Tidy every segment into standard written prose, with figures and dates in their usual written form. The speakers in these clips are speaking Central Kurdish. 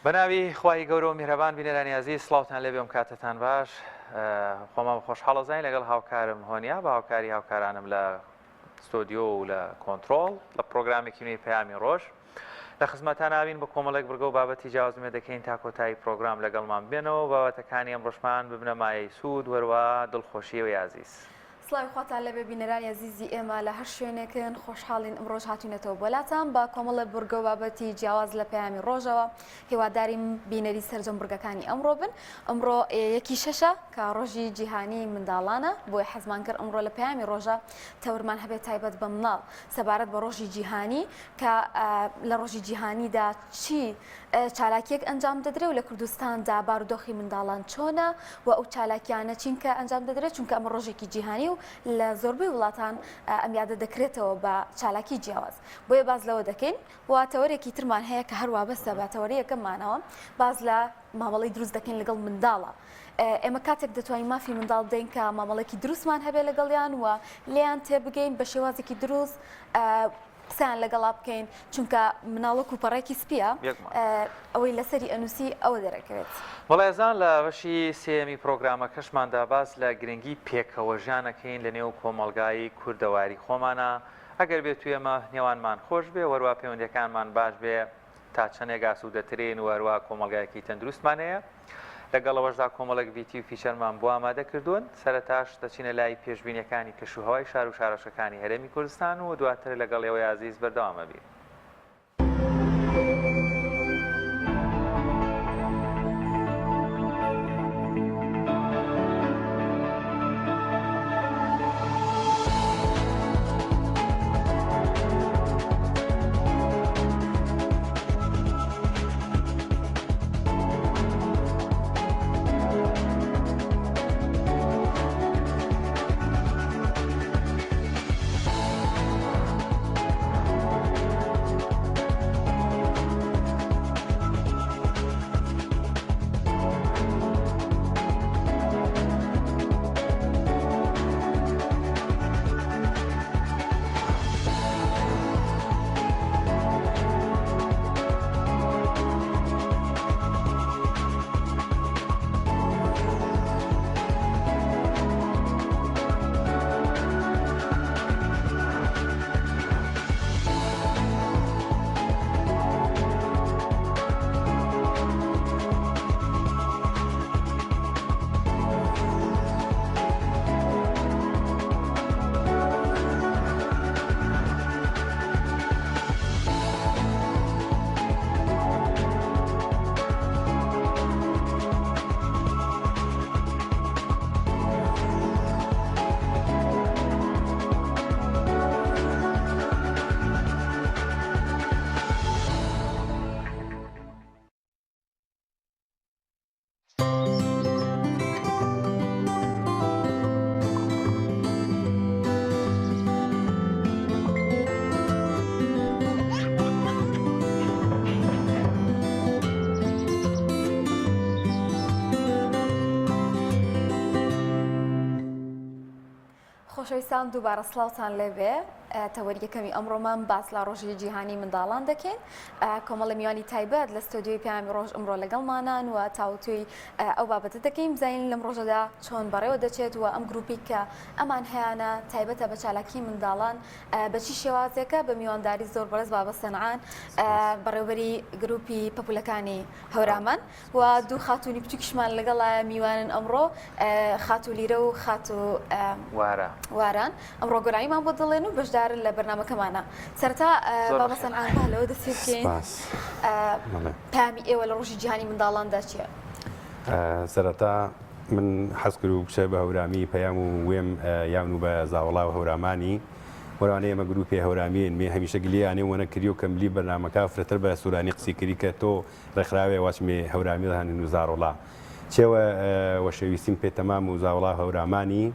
بەناوی خوای گەورە و میهرەبان بینەرانی عەزیز سڵاوتان لێبێ کاتتان باش خۆمان خۆشحاڵە زین لەگەڵ هاوکارم هۆنیا بە هاوکاری هاوکارانم لە ستۆدیۆ و لە کۆنتترۆل لە پرۆگرامێکی نوێی پەیامی ڕۆژ لە خزمەتان ناوین بە کۆمەڵێک بگە و بابەتی جیاوازمێ دەکەین تا کۆتایی پرۆگرام لەگەڵمان بێنەوە بابەتەکانی ئەم ڕۆژمان ببنە مایەی سوود وەروە دڵخۆشیەوەی عەزیز. سڵاوی خواتان لەبێ بینەرانی عەزیزی ئێمە لە هەر شوێنێکن خۆشحاڵین ئەمڕۆژ هاتوونەتەوە بۆلاتان با کۆمەڵە بورگە و بابەتی جیاواز لە پەیامی ڕۆژەوە هیواداریم بینەری سەرجەم بورگەکانی ئەمڕۆ بن. ئەمڕۆ یەکی شەشە کە ڕۆژی جیهانی منداڵانە بۆی حەزمان کرد ئەمڕۆ لە پەیامی ڕۆژە تەورمان هەبێت تایبەت بە مناڵ سەبارەت بە ڕۆژی جیهانی کە لە ڕۆژی جیهانیدا چی چالاکیەک ئەنجام دەدرێت و لە کوردستاندا بارودۆخی منداڵان چۆنە و ئەو چالاکیانە چینکە ئەنجام دەدرێت چونکە ئەمە ڕۆژێکی جیهانی و لە زۆربەی وڵاتان ئەم یادە دەکرێتەوە بە چالاکی جیاواز بۆیە باز لەوە دەکەین و تەوەرێکی ترمان هەیە کە هەروە بەستە بە تەوەریەکەمانەوە باز لە مامەڵی دروست دەکەین لەگەڵ منداڵە. ئێمە کاتێک دەتوانین مافی منداڵ بدەین کە مامەڵێکی دروستمان هەبێت لەگەڵیان و لیان تێبگەین بە شێوازێکی دروست قسەیان لەگەڵا بکەین چونکە مناڵک و پەڕێکی سپیە ئەوەی لەسەری ئەنووسی ئەوە دەرەکەوێت. بەڵێزان لە بەشی سێمی پرۆگرامەکەشماندا باس لە گرنگی پێکەوە ژیانەکەین لە نێو کۆمەڵگایی کوردەواری خۆمانە ئەگەر بێت توی ئێمە نێوانمان خۆش بێ وەروە پەیوەندیەکانمان باش بێ تا چەندێک ئاسوودەترین و وەروە کۆمەڵگایەکی تەندروستمان هەیە. لەگەڵەوەشدا کۆمەڵک ڤیتی و فیچەرمان بۆ ئامادە کردوون سەرەتاش دەچینە لای پێشبینیەکانی کەشوهەوای شار و شارەشەکانی هەرێمی کوردستان و دواتر لەگەڵ ئێوەی عەزیز بەردەوامە بین. خۆشەویستان دووبارە سڵاوتان لێبێ تەوەریەکەمی ئەمڕۆمان باس لە ڕۆژی جیهانی منداڵان دەکەین کۆمەڵە میوانی تایبەت لە ستۆدیۆی پەیامی ڕۆژ ئەمڕۆ لەگەڵمانان و تاوتوی ئەو بابەتە دەکەین بزانین لەم ڕۆژەدا چۆن بەڕێوە دەچێت و ئەم گروپی کە ئەمان هەیەە تایبەتە بە چالاکی منداڵان بەچی شێوازێکە بە میوانداری زۆر بەرز بابە سەنعان بەڕێوەبەری گروپی پەپولەکانی هەورامان و دوو خاتوونی بچووکیشمان لەگەڵە میوانن ئەمڕۆ خاتو لیرە و خاتو واران ئەمڕۆ گۆرانیمان بۆ دڵێن و بەشدارن لە بەرنامەکەمانە. سەرەتا بابە سەنعان لەوە دەست بکەین پامی ئێوە لە ڕۆژی جیهانی منداڵاندا چییە؟ سەرەتا من حەز کرد و بچە بە هەورامی پەیام و وێم یان و بە زاوەڵا و هەورامانی وەرانەیە ئێمە گروپی هەورامین مێ هەمیشە گلیانێ وەنە کردی و کەملی بەرنامەکە فرەتر بە سوورانی قسی کردی کە تۆ ڕێکخراوێ واچمێ هەورامی هەنین و زاڕۆڵا چێوە وەشەویستیم پێ تەمام و زاوەڵا هەورامانی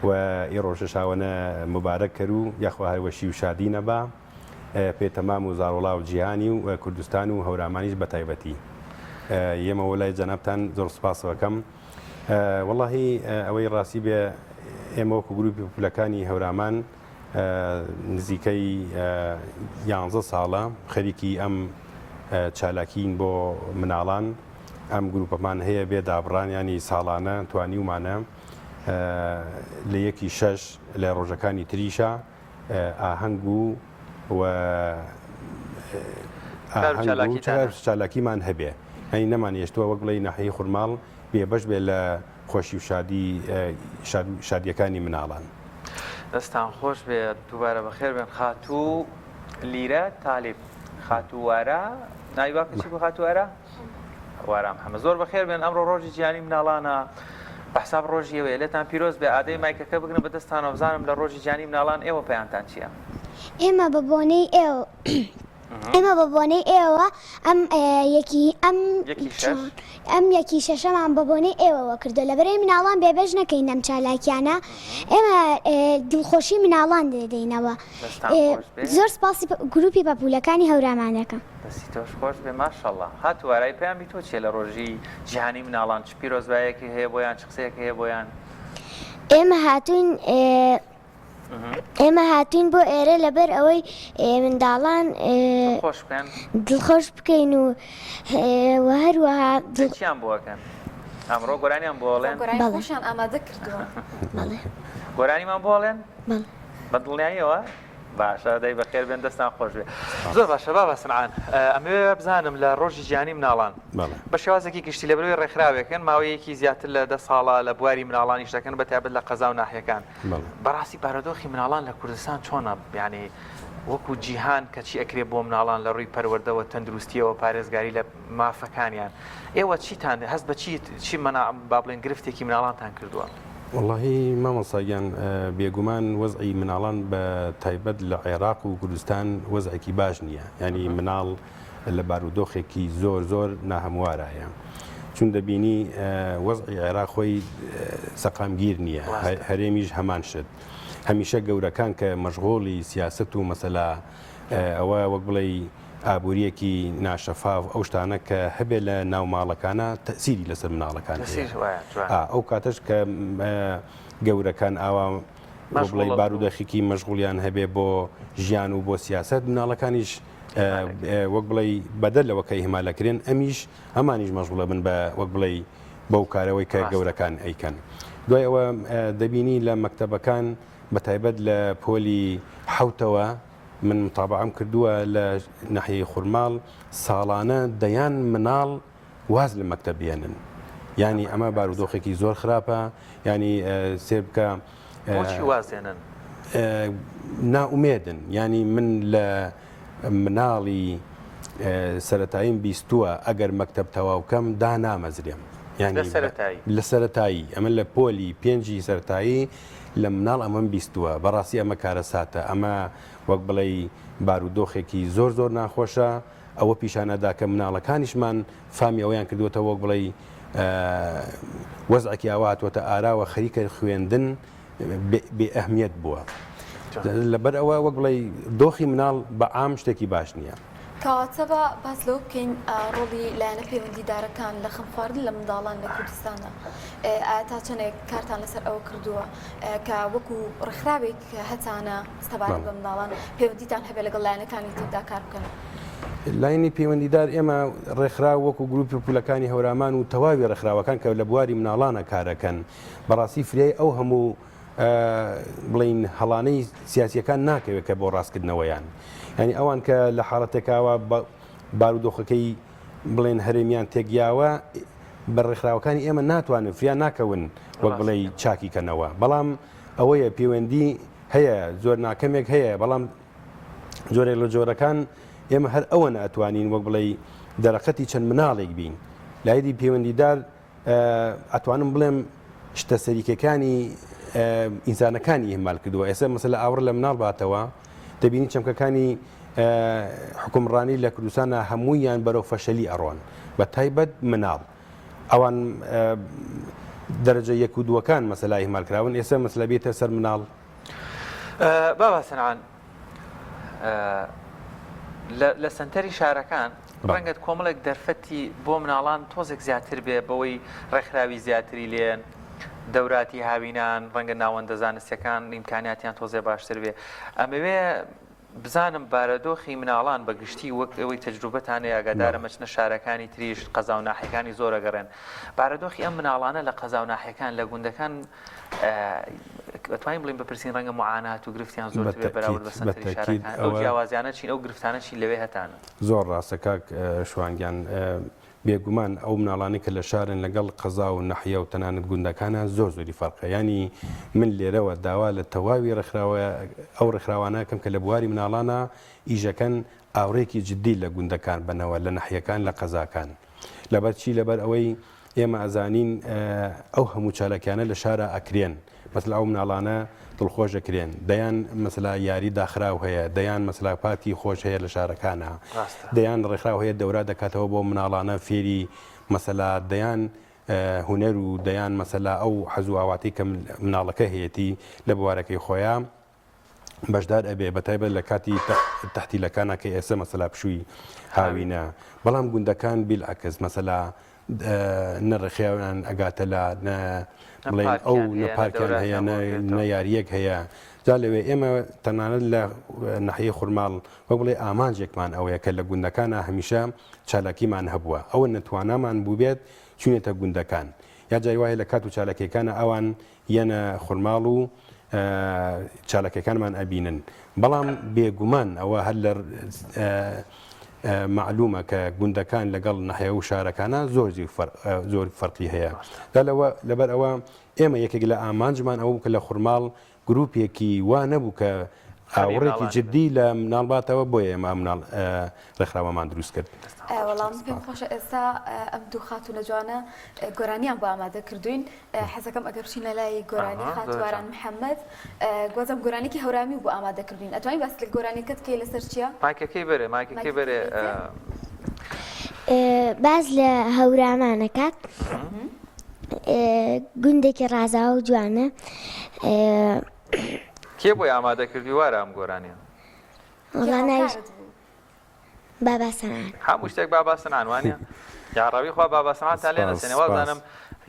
و ئێڕۆژە شاوەنە مبارەک کرد و یاخوا هەروەشی و شادی نەبا پێ تەمام و زاڕۆڵا و جیهانی و کوردستان و هەورامانیش بە تایبەتی ئێمە وەلای جەنابتان زۆر سوپاسەکەم. وەڵاهی ئەوەی ڕاستی بێ ئێمە وەکو گروپی پۆپولەکانی هەورامان نزیکەی 11 ساڵە خەریکی ئەم چالاکین بۆ مناڵان ئەم گروپەمان هەیە بێ دابڕانیانی ساڵانە توانیومانە لە 1/6 لە ڕۆژەکانی تریشە ئاهەنگ و چالاکیمان هەبێ ئەی نەمانێشتووە وەک بڵێ ناحەیەی خورماڵ بێبەش بێ لە خۆشی و شادیەکانی مناڵان. دەستان خۆش بێت دووبارە بەخێر بێن. خاتوو لیرە تاالب خاتووارە نایواکە چی بۆ خاتووارە وارام هەمە زۆر بەخێر بێن. ئەمڕۆ ڕۆژی جیهانی مناڵانە بەحساب ڕۆژیەوەیە لێتان پیرۆز بێ ئادەی مایکەکە بگرن بەدەستانەوە بزانم لە ڕۆژی جیهانی مناڵان ئێوە پەیانتان چییە؟ ئێمە بە بۆنەی ئێوە ئەم یەکی شەشەمان بە بۆنەی ئێوەوە کردو لە بەرەی مناڵان بێبەش نەکەین ئەم چالاکیانە ئێمە دڵخۆشی مناڵان دەدەینەوە. زۆر سپاسی گروپی پەپولەکانی هەورامانەکەم. دەستی تۆش خۆش بێ ماشەڵڵا. هاتووارای پێیان تۆ چیە لە ڕۆژی جیهانی مناڵان چ پیرۆزبایەکی هەیە بۆیان چ قسەیەکی هەیە بۆیان؟ ئێمە هاتوین بۆ ئێرە لەبەر ئەوەی منداڵان دڵخۆش بکەین و هەروەها چیان بۆکەن؟ ئەمڕۆ گۆرانیان بۆڵێن خۆشیان ئامادە کردووە گۆرانیمان بۆڵێن بە دڵنیاییەوە؟ باشە دەی بەخێر بێن دەستان خۆش بێ. زۆر باشە بابا سمعان ئەمەوێ بزانم لە ڕۆژی جیهانی مناڵان بە شێوازێکی گشتی لە بەروی ڕێکخراوێکن ماوەیەکی زیاتر لە 10 ساڵە لە بواری مناڵانیش دەکەن بەتایبەت لە قەزا و ناحیەکان. بەڕاستی بارودۆخی مناڵان لە کوردستان چۆنە؟ یعنی وەکو جیهان کەچی ئەکرێ بۆ مناڵان لە ڕووی پەروەردەوە تەندروستیەوە پارێزگاری لە مافەکانیان ئێوە چیتان هەست بە چی با بڵێن گرفتێکی مناڵانتان کردووە؟ واللهی مامەساگیان بێگومان وەزعی مناڵان بە تایبەت لە عێراق و کوردستان وەزعێکی باش نییە. ینی مناڵ لە بارودۆخێکی زۆر ناهەموارایە چون دەبینی وەزعی عێراق خۆی سەقامگیر نییە هەرێمیش هەمان شت هەمیشە گەورەکان کە مەشغۆڵی سیاست و مەسەلا ئەوە وەک بڵێ ئابوووریەکی ناشەفاف ئەو شتانە کە هەبێ لە ناوماڵەکانە تەسیری لەسەر مناڵەکان ئەو کاتەش کە گەورەکان ئاوا بڵێ بارودۆخێکی مەشغوڵیان هەبێ بۆ ژیان و بۆ سیاست مناڵەکانیش وەک بڵێ بەدەلەوەکەی هەمالەکرێن ئەمیش هەمانیش مەشغوڵە بن بە وەک بڵێ بەو کارەوەی کە گەورەکان ئەیکەن. دوای ئەوە دەبینی لە مەکتەبەکان بەتایبەت لە پۆلی حوتەوە من متابعەم کردووە لە ناحیەی خورماڵ ساڵانە دەیان مناڵ واز لە مەکتەب بێنن. ینی ئەمە بارودۆخێکی زۆر خراپە ینی سێ بکە وازێنن ناومێدن. ینی من لە مناڵی سەرەتاییم بیستووە ئەگەر مەکتەب تەواوکەم نامەزرێم لە سەرەتایی ئەمە لە پۆلی 5 سەرەتایی لە مناڵ ئەمەم بیستووە. بەڕاستی ئەمە کارەساتە ئەمە وەک بڵێ بارودۆخێکی زۆر ناخۆشە. ئەوە پیشانەدا کە مناڵەکانیشمان فامی ئەویان کردوێتە وەک بڵێ وەزعێکی ئاواتوەتە ئاراوە خەریکە خوێندن بێ ئەهمیەت بووە. لەبەر ئەوە وەک بڵێ دۆخی مناڵ بە عام شتێکی باش نییە. کەواتە بە باس لەوە بکەین ڕۆڵی لایەنە پەیوەندیدارەکان لە خەمخواردن لە منداڵان لە کوردستانە ئایا تا چەندێک کارتان لەسەر ئەوە کردووە کە وەکو ڕێکخراوێک هەتانە ستەبارەت بە منداڵان پەیوەندیتان هەبێت لەگەڵ لایەنەکانی تردا کار بکەن؟ لاینی پەیوەندیدار ئێمە ڕێکخرا وەکو گروپی پولەکانی هەورامان و تەواوی ڕێکخراوەکان کە لە بواری مناڵانە کارەکەن بەڕاستی فریای ئەو هەموو بڵین هەڵانەی سیاسیەکان ناکەوێت کە بۆ ڕاستکردنەوەیان. ینی ئەوان کە لە حاڵەتێکاوە بارودۆخەکەی بڵێن هەرێمیان تێگیاوە بە ڕێکخراوەکانی ئێمە ناتوانن فریان ناکەون وەک بڵێ چاکیکەنەوە. بەڵام ئەوەیە پەیوەندی هەیە زۆر ناکەمێک هەیە بەڵام زۆرێک لە جۆرەکان ئێمە هەر ئەوە ناتوانین وەک بڵێ دەرەقەتی چەند مناڵێک بین. لایدی پەیوەندیدار ئەتوانم بڵێم شتە سەریکەکانی ئینسانەکانی هەمال کردووە. ئێستا مەسەلە ئاور لە مناڵ باتەوە دەبینی چەمکەکانی حکومڕانی لە کوردستانە هەموویان بەرەو فەشەلی ئەڕۆن بە تایبەت مناڵ ئەوان دەرەجە 1 و 2 مەسەلای هەمالکراون ئێستا مەسەلە بێتە سەر مناڵ. بابا سەنعان لە سنتەری شارەکان ڕەنگەت کۆمەڵێک دەرفەتی بۆ مناڵان تۆزێک زیاتر بێ بەوەی ڕێکخراوی زیاتری لێن دەوراتی هاوینان ڕەنگە ناوەندە زانستیەکان ئیمکانیاتیان تۆزێ باشتر بێ. ئەمەوێ بزانم بارەدۆخی مناڵان بەگشتی وەک ئەوەی تەجروبەتانە ئاگادارە مەچنە شارەکانی تریش قەزا و ناحیەکانی زۆرە گەڕێن بارەدۆخی ئەم مناڵانە لە قەزا و ناحیەکان لە گوندەکان ئەتوانین بڵین بەپرسین ڕەنگە معانات و گرفتیان زۆر بەراورد بە سەنتەری شارەکان ئەو جیاوازیانە چین ئەو گرفتانە چین لەوێ هەتانە زۆر ڕاستە کاک شوانگیان بێگومان ئەو مناڵانی کە لە شارن لەگەڵ قەزا و نەحیە و تەنانەت گوندەکانە زۆری فەرقە ینی من لێرەوە داوا لە تەواوی ئەو ڕێکخراوانەکەم کە لە بواری مناڵانە ئیژەکەن ئاورێکی جددی لە گوندەکان بنەوە لە نەحیەکان لە قەزاکان لەبەر چی لەبەر ئەوەی ئێمە ئەزانین ئەو هەموو چالەکیانە لە شارە ئەکرێن مەسڵ ئەو مناڵانە دڵخۆش دەکرێن دەیان مەسلا یاری داخراو هەیە دەیان مەسلاپاتی خۆش هەیە لە شارەکانە دەیان ڕێکخراو هەیە دەورا دەکاتەوە بۆ مناڵانە فێری مەسەلا دەیان هوەر و دەیان مەسەلا ئەو حەزواواتی کە مناڵەکە هەیەی لە بوارەکەی خۆیان بەشدار ئەبێ بەتایبەت لە کاتی تەحتیلەکانە کە ئێستا مەسەلا پشووی هاوینە بەڵام گوندەکان بیلعکس مەسەلا نەڕێخیاویان ئەگاتە لە بڵێن ئەو نەپارکیان هەیە نەیاریەک هەیە جا لەوێ ئێمە تەنانەت لە نەحیە خورماڵ وە بڵێ ئامانجێکمان ئەوەیە کە لە گوندەکانە هەمیشە چالاکیمان هەبووە ئەوە نەتوانامان بوو بێت چونێتە گوندەکان یا جای وایە لە کات و چالەکەکانە ئەوان یەنە خورماڵ و چالەکەکانمان ئەبینن بەڵام بێگومان ئەوە هەر لە معلومە کە گوندەکان لەگەڵ نەحیە و شارەکانە زۆر فەرقی هەیە لەبەر ئەوە ئێمە یەکێک لە ئامانجمان ئەوە کە لە خورماڵ گروپێکی وا نەبوو کە ئاوڕێکی جددی لە مناڵباتەوە بۆیە ئێمە مناڵ ڕێکخراوەمان دروست کرد وەڵام پێم خۆشە ئێستا ئەم دوو خاتونە جوانە گۆرانیان بۆ ئامادە کردوین حەزەکەم ئەگەر بچین لە لای گۆرانی خاتواران محەممەد گوازم گۆرانێکی هەورامی بۆ ئامادە کردوین ئەتوانین باس لە گۆرانیکەت کێ لەسەر چییە؟ مایکەکەی بەرێ باز لە هەورامانەکات گوندێکی ڕازاوە و جوانە کێ بۆی ئامادە کردی وارە ئەم گۆرانیە؟ باباسەنان هەموو شتێک باباسەنان وانە یاڕەوی خوا باباسەنان تا لێ نەسێنێ وازانم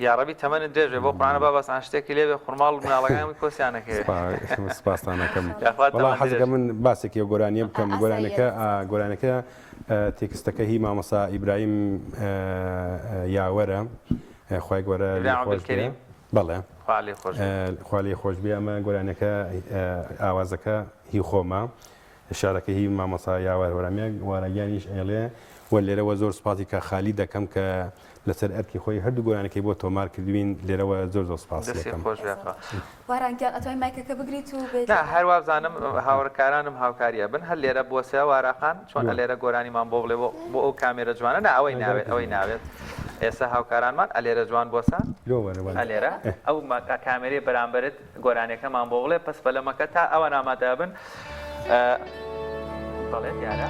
یاڕەبی تەمەنت درێژێ بۆ قورآنە باباسەنان شتێکی لێبێ خورماڵ و مناڵەکانی کۆسیانەکەی سپاسانەکەم حەزەکە من باسێکی گۆرانیە بکەم گۆرانەکە تێکستەکە هی مامەسا ئیبراهیم یاوەرە خوای گەورە بەڵێ خوا لێی خۆش بێ ئەمە گۆرانەکە ئاوازەکە هی خۆمە شارەکە هی مامەسا یاوەر وەرەمیە وارەگیانیش ئێڵێ وە لێرەوە زۆر سپاسی کە خالی دەکەم کە لەسەر ئەرکی خۆی هەردوو گۆرانەکەی بۆ تۆمار کردوین لێرەوە زۆر سپاس دەکەم وارانگیان ئەتوانین مایکەکە بگریت و بێت هەروە بزانم هاوڕکارانم هاوکاریە بن هەر لێرە بۆسە واراقان چۆن لێرە گۆرانیمان بۆ بڵێ بۆ ئەو کامێرە جوانە نا ئەوەی ناوێت ئێستا هاوکارانمان ئەلێرە جوان بۆسە ئەلێرە ئەو کامێرەی بەرامبەرت گۆرانەکەمان بۆ بڵێ پس بەلەمەکە تا ئەوە نامادە بن بەڵێ دیارە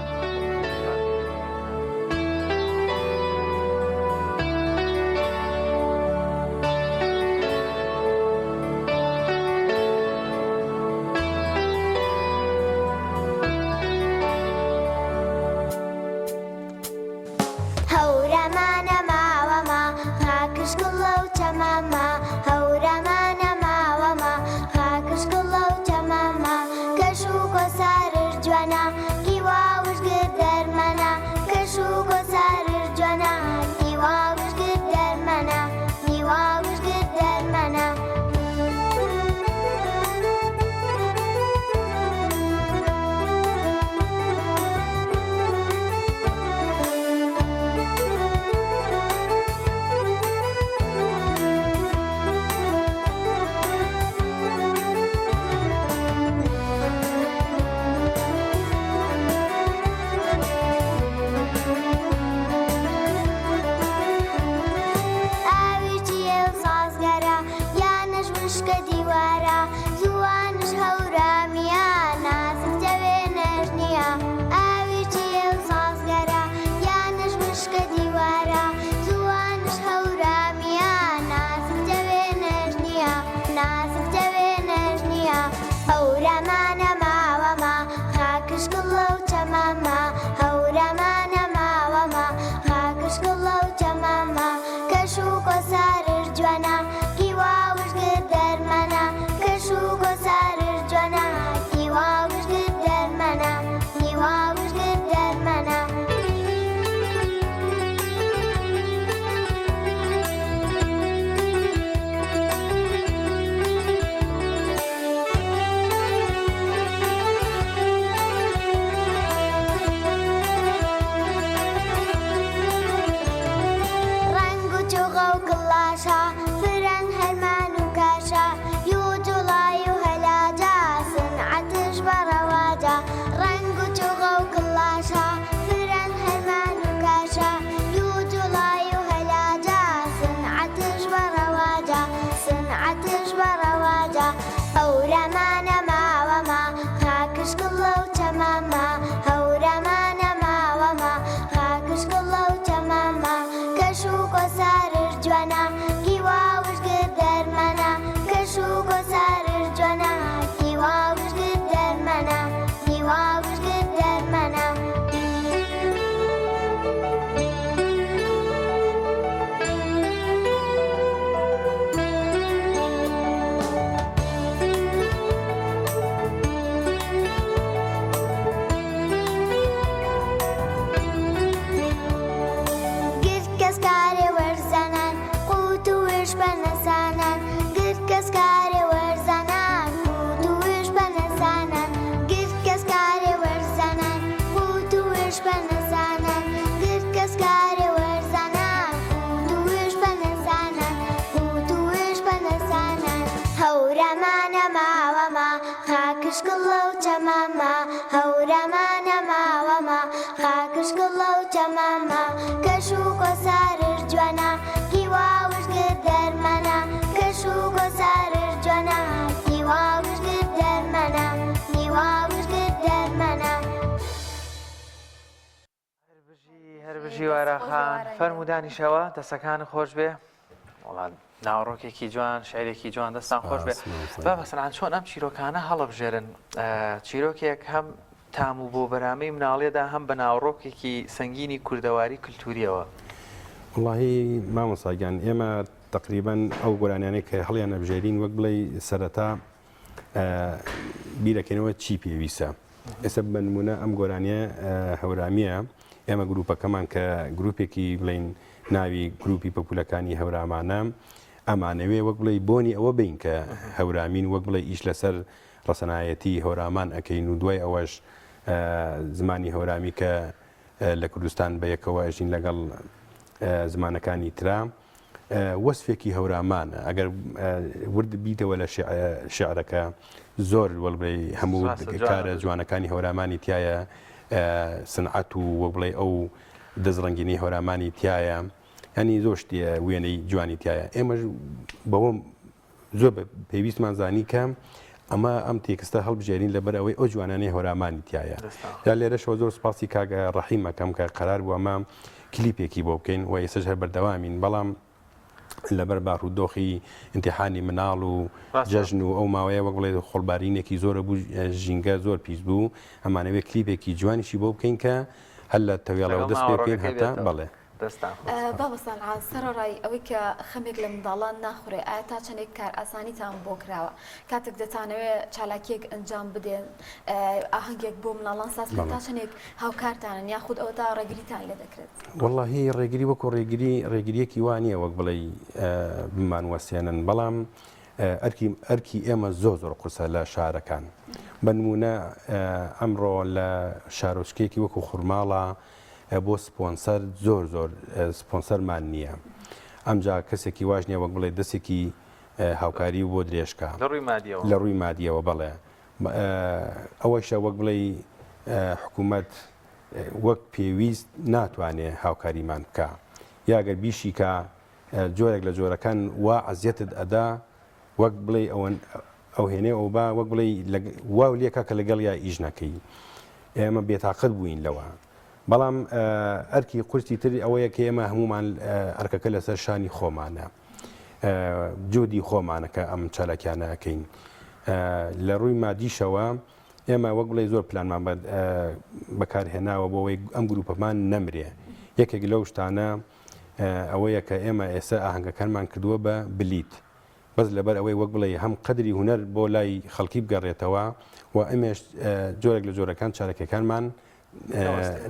خاکش گڵە و چەمەمە کەش و کۆسارش جوانە هیواوش کرد دەرمەنە کەش و کۆسارش جوانە هیواوش کرد دەرمەنە هیواوش کرد دەرمەنە هەربژی وارەخان فەرمودانیشەوە دەستەکان خۆش بێ وڵات ناوڕۆکێکی جوان شعرێکی جوان دەستان خۆش بێ با بەسەلان چۆن ئەم چیرۆکانە هەڵەبژێرن چیرۆکێک هەم تام و بۆ بەرامەی مناڵێدا هەم بە ناوڕۆکێکی سەنگینی کوردەواری کولتوریەوە واللهی مامۆساگیان ئێمە تقریبان ئەو گۆرانیانەی کە هەڵیان ئەبژێرین وەک بڵێ سەرەتا بیرەکەنەوە چی پێویستە ئێستا بە نمونە ئەم گۆرانیە هەورامیە ئێمە گروپەکەمان کە گروپێکی بڵین ناوی گروپی پەپولەکانی هەورامانە ئەمانەوێ وەک بڵێ بۆنی ئەوە بین کە هەورامین وەک بڵێ ئیش لەسەر ڕەسەنایەتی هەورامان ئەەکەین و دوای ئەوەش زمانی هەورامی کە لە کوردستان بە یەکەوە ئەژین لەگەڵ زمانەکانی ترا وەسفێکی هەورامانە ئەگەر ورد بیتەوە لە شعرەکە زۆر وەڵبێ هەموو کارە جوانەکانی هەورامانی تایە سنعەت و وەک بڵێ ئەو دەزڕەنگینی هەورامانی تایە ینی زۆر شتێ وێنەی جوانی تایە ئێمەش بەوە زۆر پێویستمان زانی کە ئەمە ئەم تێکستە هەڵبژێرین لەبەر ئەوەی ئەو جوانانەی هەورامانی تایە یا لێرەشەوە زۆر سپاسی کاگە ڕەحیمەکەم کە قەرار بووە ئەمە کلیپێکی بۆ بکەین و ئێسش هەر بەردەوامین بەڵام لەبەر باڕوودۆخی ئیمتیحانی مناڵ و جەژن و ئەو ماوەیە وەک بڵێ خۆڵبارینێکی زۆرە بوو ژینگە زۆر پیس بوو ئەمانەوێت کلیپێکی جوانیشی بۆ بکەین کە هەر لە تەویاڵەوە دەست پێ بکەین هەتا بەڵێ بابەسان سەرڕای ئەوەی کە خەمێک لە منداڵان ناخورێ ئایا تا چەندێک کار ئاسانیتان بۆ کراوە کاتێک دەتانەوێت چالاکیەک ئەنجام بدێن ئاهەنگێک بۆ مناڵان ساز تا چەندێک هاوکارتانن یاخود ئەوە تا ڕێگریتان لێ دەکرێت وەڵڵاهی ڕێگری وەکو ڕێگریەکی وانە وەک بڵێ بمانوەسێنن بەڵام ئەرکی ئێمە زۆر قورسە لە شارەکان بە نمونە ئەمڕۆ لە شارۆچکێکی وەکو خوڕماڵە بۆ سپۆنسەر زۆر سپۆنسەرمان نییە ئەمجا کەسێکی واش نییە وەک بڵێ دەستێکی هاوکاری بۆ درێژکە لە ڕووی مادیەوە بڵێ ئەوەشە وەک بڵێ حکوومەت وەک پێویست ناتوانێت هاوکاریمان بکە یاگەر بیشی کە جۆرێک لە جۆرەکان وا عەزیەتت ئەدا وەک بڵێ ئەو هێنێ ئەو با وەک بڵێ واو لێکە کە لەگەڵ یا ئیش نەکەی ئێمە بێتاقەت بووین لەوە بەڵام ئەرکی قورسی تری ئەوەیە کە ئێمە هەمومان ئەرکەکە لەسەر شانی خۆمانە جودی خۆمانەکە ئەم چالاکیانەکەین لە ڕووی مادیشەوە ئێمە وەک بڵێ زۆر پلانمان بەکارهێناوە بۆەوەی ئەم گروپەمان نەمرێ یەکێک لەو شتانە ئەوەیە کە ئێمە ئێستا ئاهەنگەکانمان کردووە بە بلیت بەس لەبەر ئەوەی وەک بڵێ هەم قەدری هونەر بۆ لای خەڵکی بگەڕێتەوە و ئەمێش جۆرێک لە جۆرەکان چارەکەکانمان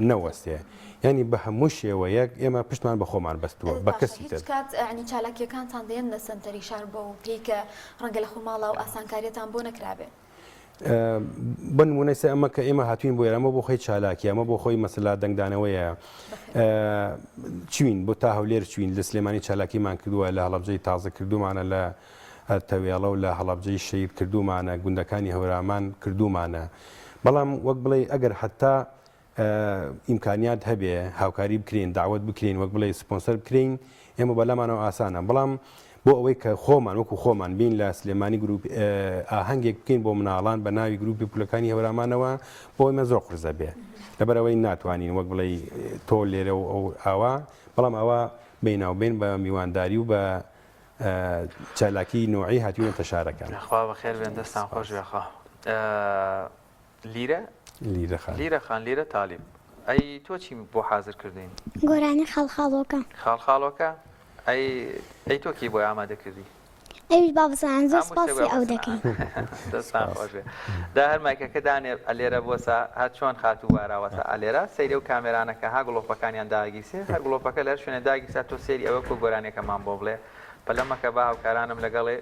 نەوەستێ ینی بە هەموو شێوەیەک ئێمە پشتمان بە خۆمان بەستووە بە کەسی تر کات ینی چالاکیەکانتان دێن لە سنتەری شار بۆ و پێی کە ڕەنگە لە خۆماڵە و ئاسانکاریەتان بۆ نەکرابێ بە نمونەی سە ئەمە کە ئێمە هاتوین بۆ ئێرەمە بۆ خۆی چالاکی ئەمە بۆ خۆی مەسەلا دەنگدانەوەیە چوین بۆ تا هەولێر چوین لە سلێمانی چالاکیمان کردووە لە هەڵەبجەی تازە کردومانە لە تەوێڵە و لە هەڵەبجەی شەید کردومانە گوندەکانی هەورامان کردومانە بەڵام وەک بڵێ ئەگەر حتا ئیمکانیات هەبێ هاوکاری بکرین داوت بکرین وەک بڵێ سپۆنسەر بکرین ئێمە بەلامانەوە ئاسانە بەڵام بۆ ئەوەی کە خۆمان وەکو خۆمان بین لە سلێمانی گروپ ئاهەنگێک بکەین بۆ مناڵان بە ناوی گروپی پولەکانی هەورامانەوە بۆ ئێمە زۆر قورسە بێ لەبەرەوەی ناتوانین وەک بڵێ تۆ لێرە و ئەو ئاوا بەڵام ئەوە بیناوبین بە میوانداری و بە چالاکی نوعی هاتیونەتە شارەکان خوا بەخێر بێن دەستان خۆش بێخوا لیرە خان لیرە تاالب ئەی تۆ چی بۆ حازر کردین گۆرانی خاڵخاڵۆکە خاڵخاڵۆکە ئەی تۆ کی بۆی ئامادە کردی ئەویش بابزان زۆر سپاسی ئەو دەکەین دەستان خۆش بێ دا هەر مایکەکە دانێ ئەلێرە بۆسا هات چۆن خاتوو باراوەسە ئەلێرە سەیرە و کامێرانەکە ها گڵۆپەکانیان داگیسێ هەر گڵۆپەکە لەر شوێنە داگیسا تۆ سێری ئەوە کۆ گۆرانێکەمان بۆ بڵێ پەلەمەکە با هاوکارانم لەگەڵێ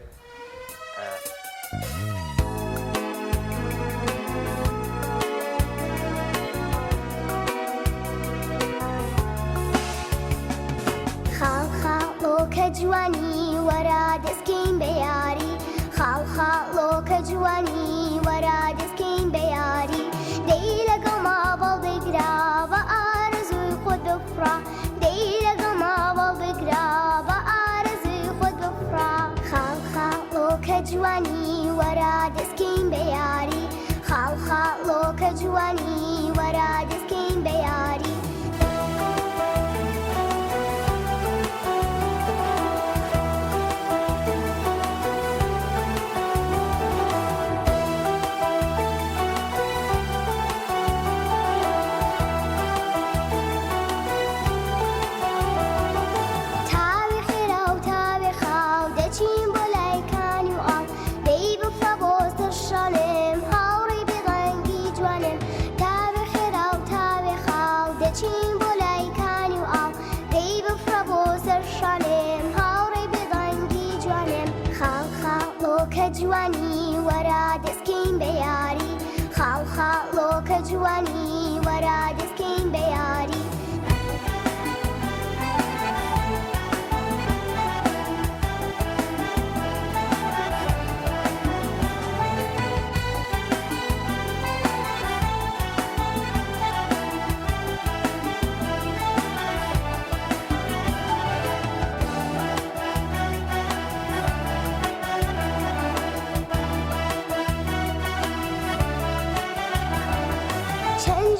خاڵخاڵۆکە جوانی وەرا دەستکەین بە یاری خاڵخاڵۆکە جوانی وەرا دەستکەین بە یاری دەی لەگەڵ ماوەڵ دەیگرا بە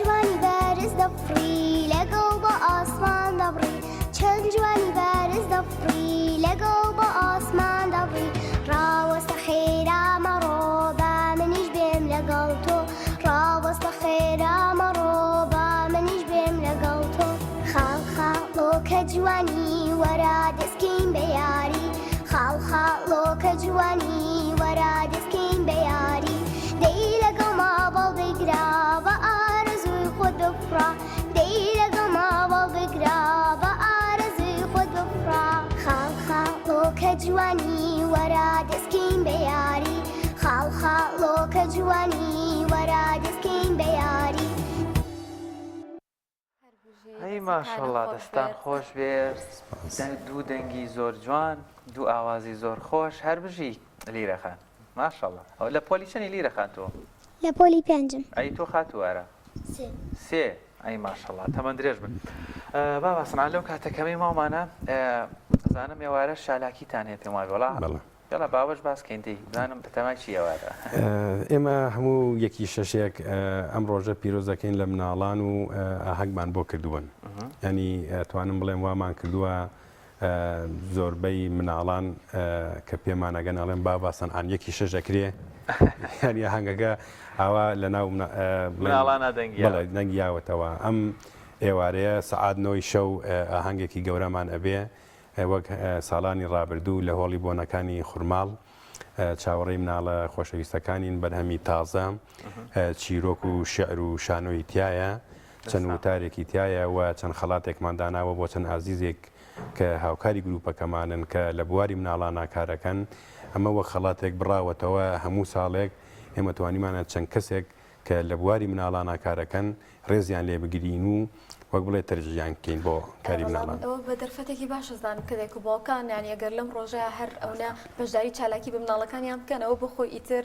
جوانی بارز دەفڕی لەگەڵ بە ئاسمان دەبڕی چەند جوانی بارز دەفڕی لەگەڵ بە ئاسمان دەبڕی ڕاوەستە خێرا مەڕۆ با منیش بێم لەگەڵ تۆ ڕاوەستە خێرا مەڕۆ با منیش بێم لەگەڵ تۆ خاڵ خاڵۆکە جوانی وەرا دەستکەین بە یاری خاڵ خاڵۆکە جوانی وەرا دەستکەین بە یاری دەی لەگەڵ ماوەڵ بگرا بە ئارەزووی خۆت بفڕا دەی لەگەڵ ماوەڵ بگرا بە ئارەزووی خۆت بفڕا خاڵ خاڵۆکە جوانی وەرا دەستکەین بە یاری خاڵ خاڵۆکە جوانی وەرا دەستکەین بە یاری هەی ماشەڵڵا دەستان خۆش بێ دوو دەنگی زۆر جوان دوو ئاوازی زۆر خۆش هەر بژی لیرەخان ماشەڵڵا ئەو لە پۆلی چەندی لیرەخان تۆ لە پۆلی پێنجم ئەی تۆ خاتووارە سێ ئەی ماشەڵڵا تەمەند درێژ بن بابا سنعان لەو کاتەکەمی ماومانە زانم ێوارە شالاکیتان هێت پێم وای وەڵا یاڵا باوەش باسکەینتی زانم بەتەمای چی ئێوارە ئێمە هەموو یەکی شەشێک ئەم ڕۆژە پیرۆزەکەین لە مناڵان و ئاهەنگمان بۆ کردوون ینی توانم بڵێم وامان کردووە زۆربەی مناڵان کە پێمانەگەن ئەڵێن باباسان ئان یەکی شەژەکرێ ینی هەنگەکە ئاوا لە ناو مناڵانە دەنگیاوەتەوە ئەم ئێوارەیە سەعات 9 شەو ئاهەنگێکی گەورەمان ئەبێ وەک ساڵانی ڕابردوو لە هۆڵی بۆنەکانی خورماڵ چاوەڕێی مناڵە خۆشەویستەکانین بەرهەمی تازە چیرۆک و شعر و شانۆی تایە چەند وتارێکی تایە و چەند خەڵاتێکمان داناوە بۆ چەند ئازیزێک کە هاوکاری گروپەکەمانن کە لە بواری مناڵان کارەکەن ئەمە وەک خەڵاتێک بڕاوەتەوە هەموو ساڵێک ئێمە توانیمانە چەند کەسێک کە لە بواری مناڵان کارەکەن ڕێزیان لێ بگرین و وەک بڵێ تەرجیان بکەین بۆ کاری مناڵان ئەوە بە دەرفەتێکی باشە زانم کەدێک و باوکان یانی ئەگەر لەم ڕۆژەیە هەر ئەوە بەشداری چالاکی بە مناڵەکانیان بکەن ئەوە بخۆی ئیتر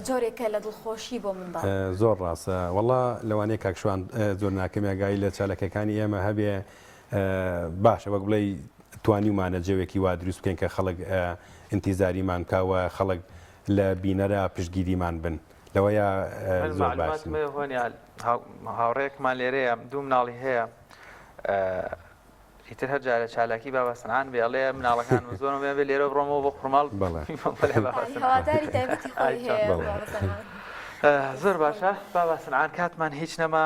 جۆرێکە لە دڵخۆشی بۆ منداڵ زۆر ڕاستە وەڵا لەوانەیە کاکشوان زۆر ناکەمی ئەگای لە چالەکەەکانی ئێمە هەبێ باشە وەک بڵێ توانیمانە جێوێکی وا دروست بکەین کە خەڵک ئینتیزاریمان کاوە خەڵک لە بینەرە پشتگیریمان بن لەوەیە زۆر باش هاوڕێکمان لێرەیە دوو مناڵی هەیە ئیتر هەر جارە چالاکی بابەسنعان بێڵێ مناڵەکان زۆرم بێ لێرە بڕۆمەوە بۆ خورماڵ هەواداری تایبەتی خۆی هەیە زۆر باشە بابەسنعان کاتمان هیچ نەما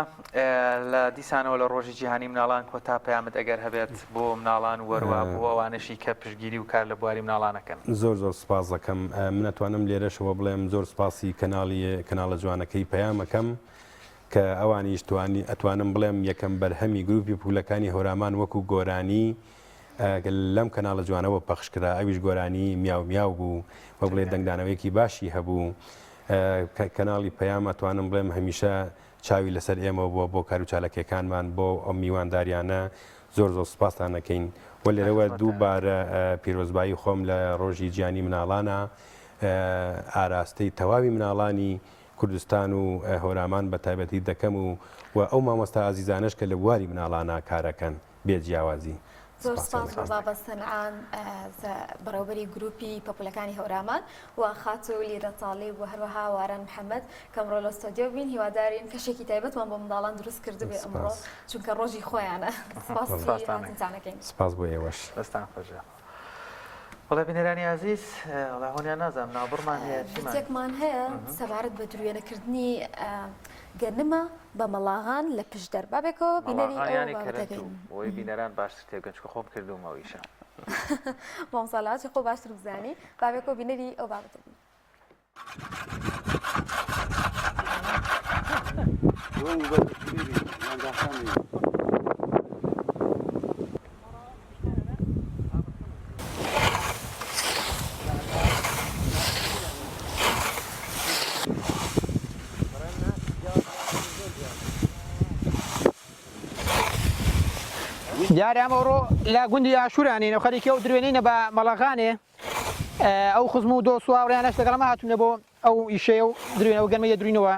لە دیسانەوە لە ڕۆژی جیهانی مناڵان کۆتا پەیامت ئەگەر هەبێت بۆ مناڵان وەروە بۆ ئەوانشی کە پشتگیری و کار لە بواری مناڵانەکەن زۆر زۆر سپاس دەکەم من ئەتوانم لێرەشەوە بڵێم زۆر سپاسی کەناڵە جوانەکەی پەیامەکەم کە ئەوانیش ئەتوانم بڵێم یەکەم بەرهەمی گروپی پولەکانی هەورامان وەکو گۆرانی لەم کەناڵە جوانەوە پەخشکرا ئەویش گۆرانی میاو میاو بوو وە بڵێ دەنگدانەوەیەکی باشی هەبوو کەناڵی پەیام ئەتوانم بڵێم هەمیشە چاوی لەسەر ئێمە بۆ کار و چالەکەکانمان بۆ ئەم میوانداریانە زۆر زۆر سپاسان دەکەین وە لێرەوە دووبارە پیرۆزبایی خۆم لە ڕۆژی گیانی مناڵانە ئاراستەی تەواوی مناڵانی کوردستان و هەورامان بە تایبەتی دەکەم و ئەو مامۆستا ئازیزانش کە لە بواری مناڵانە کارەکەن بێ جیاوازی زۆر سپاس بۆ بابە سەنعان بەڕێوەبەری گروپی پەپولەکانی هەورامان و خاتو لیرە تاڵی و هەروەها واران محەممەد کەمڕۆ لە ستۆدیۆ بین هیوادارین کەشێکی تایبەتمان بۆ منداڵان دروست کردبێ ئەمڕۆ چونکە ڕۆژی خۆیانە سپاسانەکەین سپاس بۆ ئێوەش دەستان خۆشە وڵای بینەرانی عزیز وڵای هۆنیان نازانم ناوبڕمان هەیە چێکمان هەیە سەبارەت بە دروێنەکردنی گەنمە بە مەڵاغان لە پشت دەربابێکەوە بینەری ئەوی بینەران باشتر تێبگەن چکە خۆم کردومەوەیشە مامساڵاتی خۆ باشتر بزانی بابێکەوە بینەری ئەو بابەتە بین دیارە ئەمەڕۆ لە گوندی ئاشورانین و خەریکە و درێنینە بە مەڵەغانێ ئەو خزم و دۆ سواوریانەش لەگەڵمە هاتوونە بۆ ئەو ئیشەیە و درێنەوە گەرمەیە درینەوە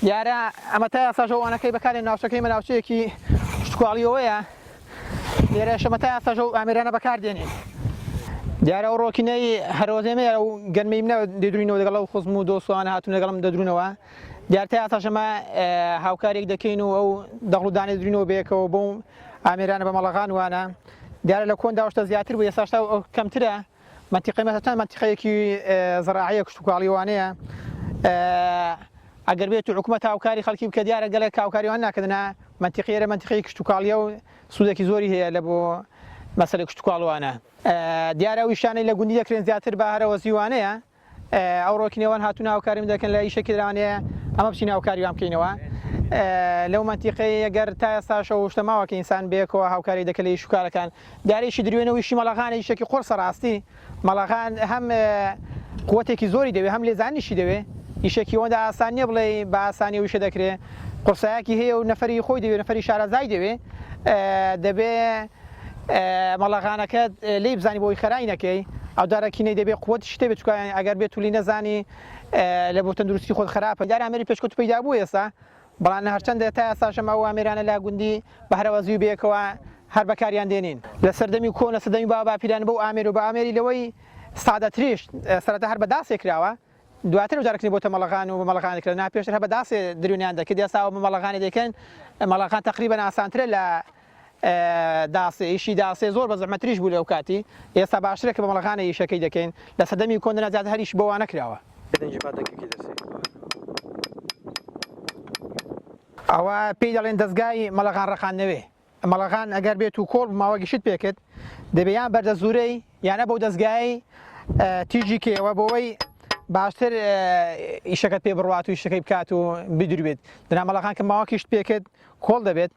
دیارە ئەمە تا یاساژەوانەکەی بەکارێن ناوچەکەی مە ناوچەیەکی شتکواڵیەوەیە لێرە شەمە تا یاساژە و ئامێرانە بەکاردێنین دیارە ئەو ڕۆکینەی هەرۆزێمەیە و گەرمەی منە دەدرینەوە لەگەڵ ئەو خزم و دۆ سوانە هاتوون لەگەڵم دەدرونەوە دیارتە تاشەمە هاوکارێک دەکەین و ئەو دەڵودانێ درینەوە بێکەوە بۆ ئامێرانە بە مەڵەغان وانە دیارە لە کۆندا شتە زیاتر بوو ێساشتا کەمترە منتیقی مەتەتان منتیقەیەکی زراعیە کشتتوکاڵیوانەیە ئەگەر بێت و حکوومەت هاوکاری خەڵکی بکە دیارە گەلێک هاوکاریوان ناکردنا منتیقیێرە منتیقی کشتتوکاڵیە و سوودێکی زۆری هەیە لە بۆ مەسەلە کشتتوکاڵوانە دیارە ویشانەی لە گوندی دەکرێن زیاتر بە هەرەوە زیوانەیە ئەو ڕۆکنەوەن هاتوون هاوکاریم دەکەن لە ئیشێکی درانەیە ئەمە بچین هاوکاریوان بکەینەوە لەو منتیقی ئەگەر تا ئێستاشە و شتەماوە کە ئینسان بێکەوە هاوکاری دەکە لە شوکارەکان دارێکی درێنەوەیشی مەڵەغانە یشێکی قۆرسە ڕاستی مەڵەغان هەم قوتێکی زۆری دەوێت هەم لێزانیشی دەوێت ئیشێکی ئەوەندا ئاسان نییە بڵێ بە ئاسانی ویشە دەکرێت قورسایەکی هەیە و نەفەری خۆی دەوێت نەفەری شارەزای دەوێت دەبێ مەڵەغانەکە لی بزانی بۆی خەرای نەکەی ئەو دارەکینەی دەبێت قوت شتێ بچکایان ئەگەر بێت تولی نەزانی لە بۆ تەندروستی خۆت خراپە دار ئەمەری پێشکەوت پیدا بوو ئێستا بەڵام هەرچەندە تا ئێستاشەمە ئەو ئامێرانە لا گوندی بە هەرەوە زیو بێکەوە هەر بەکاریان دێنین لە سەردەمی کۆن لە سەردەمی باپیران بەو ئامێر و بە ئامێری لەوەی سادەتریش سەرەتا هەر بەداسێ کراوە دواتر جارێکی بۆتە مەڵەغان و مەڵەغانێکرا ناپێشتر هە بەداسێ دروونیان دەکرد ئێستا بە مەڵەغانی دەکەن مەڵەغان تقریبەن ئاسانترە لە داسێ ئیشی داسێ زۆر بە زەحمەتریش بوو لەو کاتی ئێستا باشترە کە بە مەڵەغانە ئیشەکەی دەکەین لە سەردەمی کۆن زیاتر هەریش بۆوان نەکراوە ئەوە پێی دەڵێن دەستگای مەڵەغان ڕەخاندنەوێ مەڵەغان ئەگەر بێت و کۆڵ ماوە گشت پێکرد دەبێیان بەردە زورەی یانە بەو دەستگای تیژی کێوە بۆەوەی باشتر ئیشەکەت پێ بڕوات و ئیشەکەی بکات و بدروێت دنا مەڵەغان کە ماوە گشت پێکرد کۆڵ دەبێت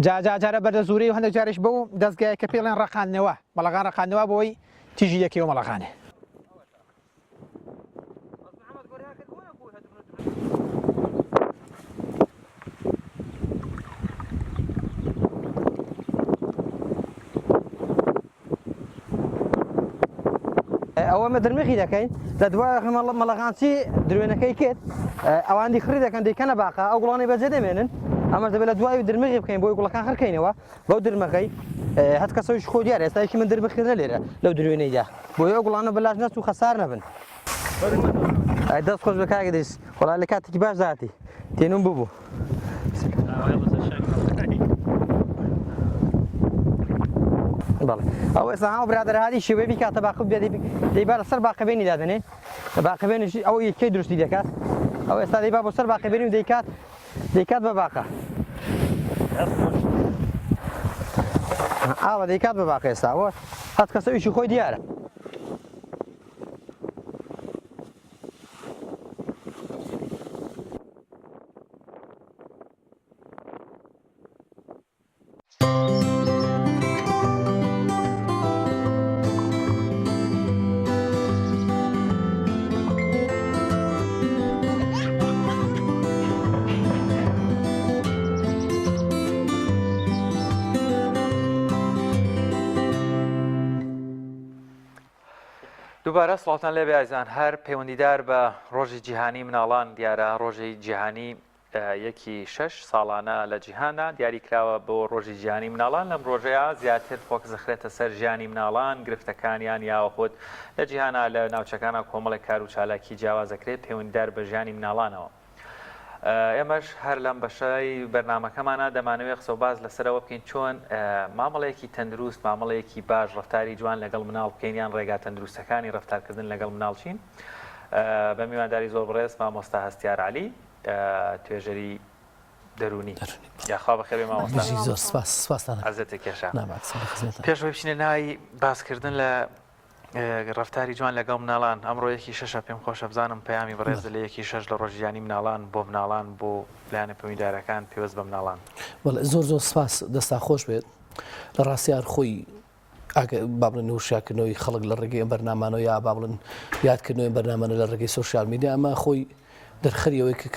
جارە بەردە زورەی و هەندێک جارش بەو دەستگای کە پێڵێن ڕەخاندنەوە مەڵەغان ڕەخاندنەوە بۆی تیژی یەکەوە مەڵەغانێ ئەوە مەدرمەخی دەکەین لە دوای مەڵەغانچی درێنەکەی کرد ئەوان خڕی دەکەن دەیکەنە باقا ئەو گوڵانی بەجێ دەمێنن ئەمە دەبێت لە دوای درمەغی بکەین بۆی گوڵەکان خڕکەینەوە بەو درمەکەی هەت کەسەوەش خۆ دیارە ئێستایکی من درمەخیرنە لێرە لەو درێنەیدا بۆی ئەو گوڵانە بەلاژ نەچ و خەسار نەبن دەست خۆش بەکارگە دەیست وەڵا لە کاتێکی باش داتی تێنم بوو بەڵێ ئەو ئێستا هاو برادەرهادی شێوەیە بیکاتە باقی بێ دەیبا لەسەر باقەبێنی دادنێ باقەبێنش ئەو یەکەی دروستی دەکات ئەو ئێستا دەیبا بۆ سەر باقەبێنی و دەیکات بە باقە ئاوە دەیکات بە باقە ئێستاوە هەت کەسەویشی خۆی دیارە دووبارە سڵاتان لێ بێزان هەر پەیوەندیدار بە ڕۆژی جیهانی مناڵان دیارە ڕۆژی جیهانی یەکی 6 ساڵانە لە جیهاندا دیاری کراوە بۆ ڕۆژی جیهانی مناڵان لەم ڕۆژەیە زیاتر فۆکس دەخرێتە سەر ژیانی مناڵان گرفتەکانیان یاوەخۆت لە جیهانە لە ناوچەکانە کۆمەڵێک کار و چالاکی جیاواز دەکرێت پەیوەندیدار بە ژیانی مناڵانەوە ئێمەش هەر لەم بەشەی بەرنامەکەمانە دەمانەوێت قسە و باز لەسەرەوە بکەین چۆن مامەڵەیەکی تەندروست مامەڵەیەکی باش ڕفتاری جوان لەگەڵ مناڵ بکەین یان ڕێگا تەندروستەکانی ڕفتارکردن لەگەڵ مناڵچین بە میوانداری زۆر بڕێز مامۆستا هەستیار عەلی توێژەری دەرونی یاخوا بەخێر بێ مامۆستا عەزەتێک کێشا پێشەوەی بچینە ناوی باسکردن لە ڕفتاری جوان لەگەڵ مناڵان ئەمڕۆ یەکی 6 پێم خۆشە بزانم پەیامی بەڕێز لە یەکی 6 لە ڕۆژیانی مناڵان بۆ مناڵان بۆ لایەنە پەیوەندیدارەکان پێوەست بە مناڵان زۆر سپاس دەستا خۆش بێت لە ڕاستیار خۆی با بڵێن وشاکردنەوەی خەڵک لە ڕێگەی ئەم بەرنامانەوە یا با بڵێن یادکردنەوەی بەرنامانە لە ڕێگەی سۆشیال میدیا ئەمە خۆی دەرخەریەوەی کە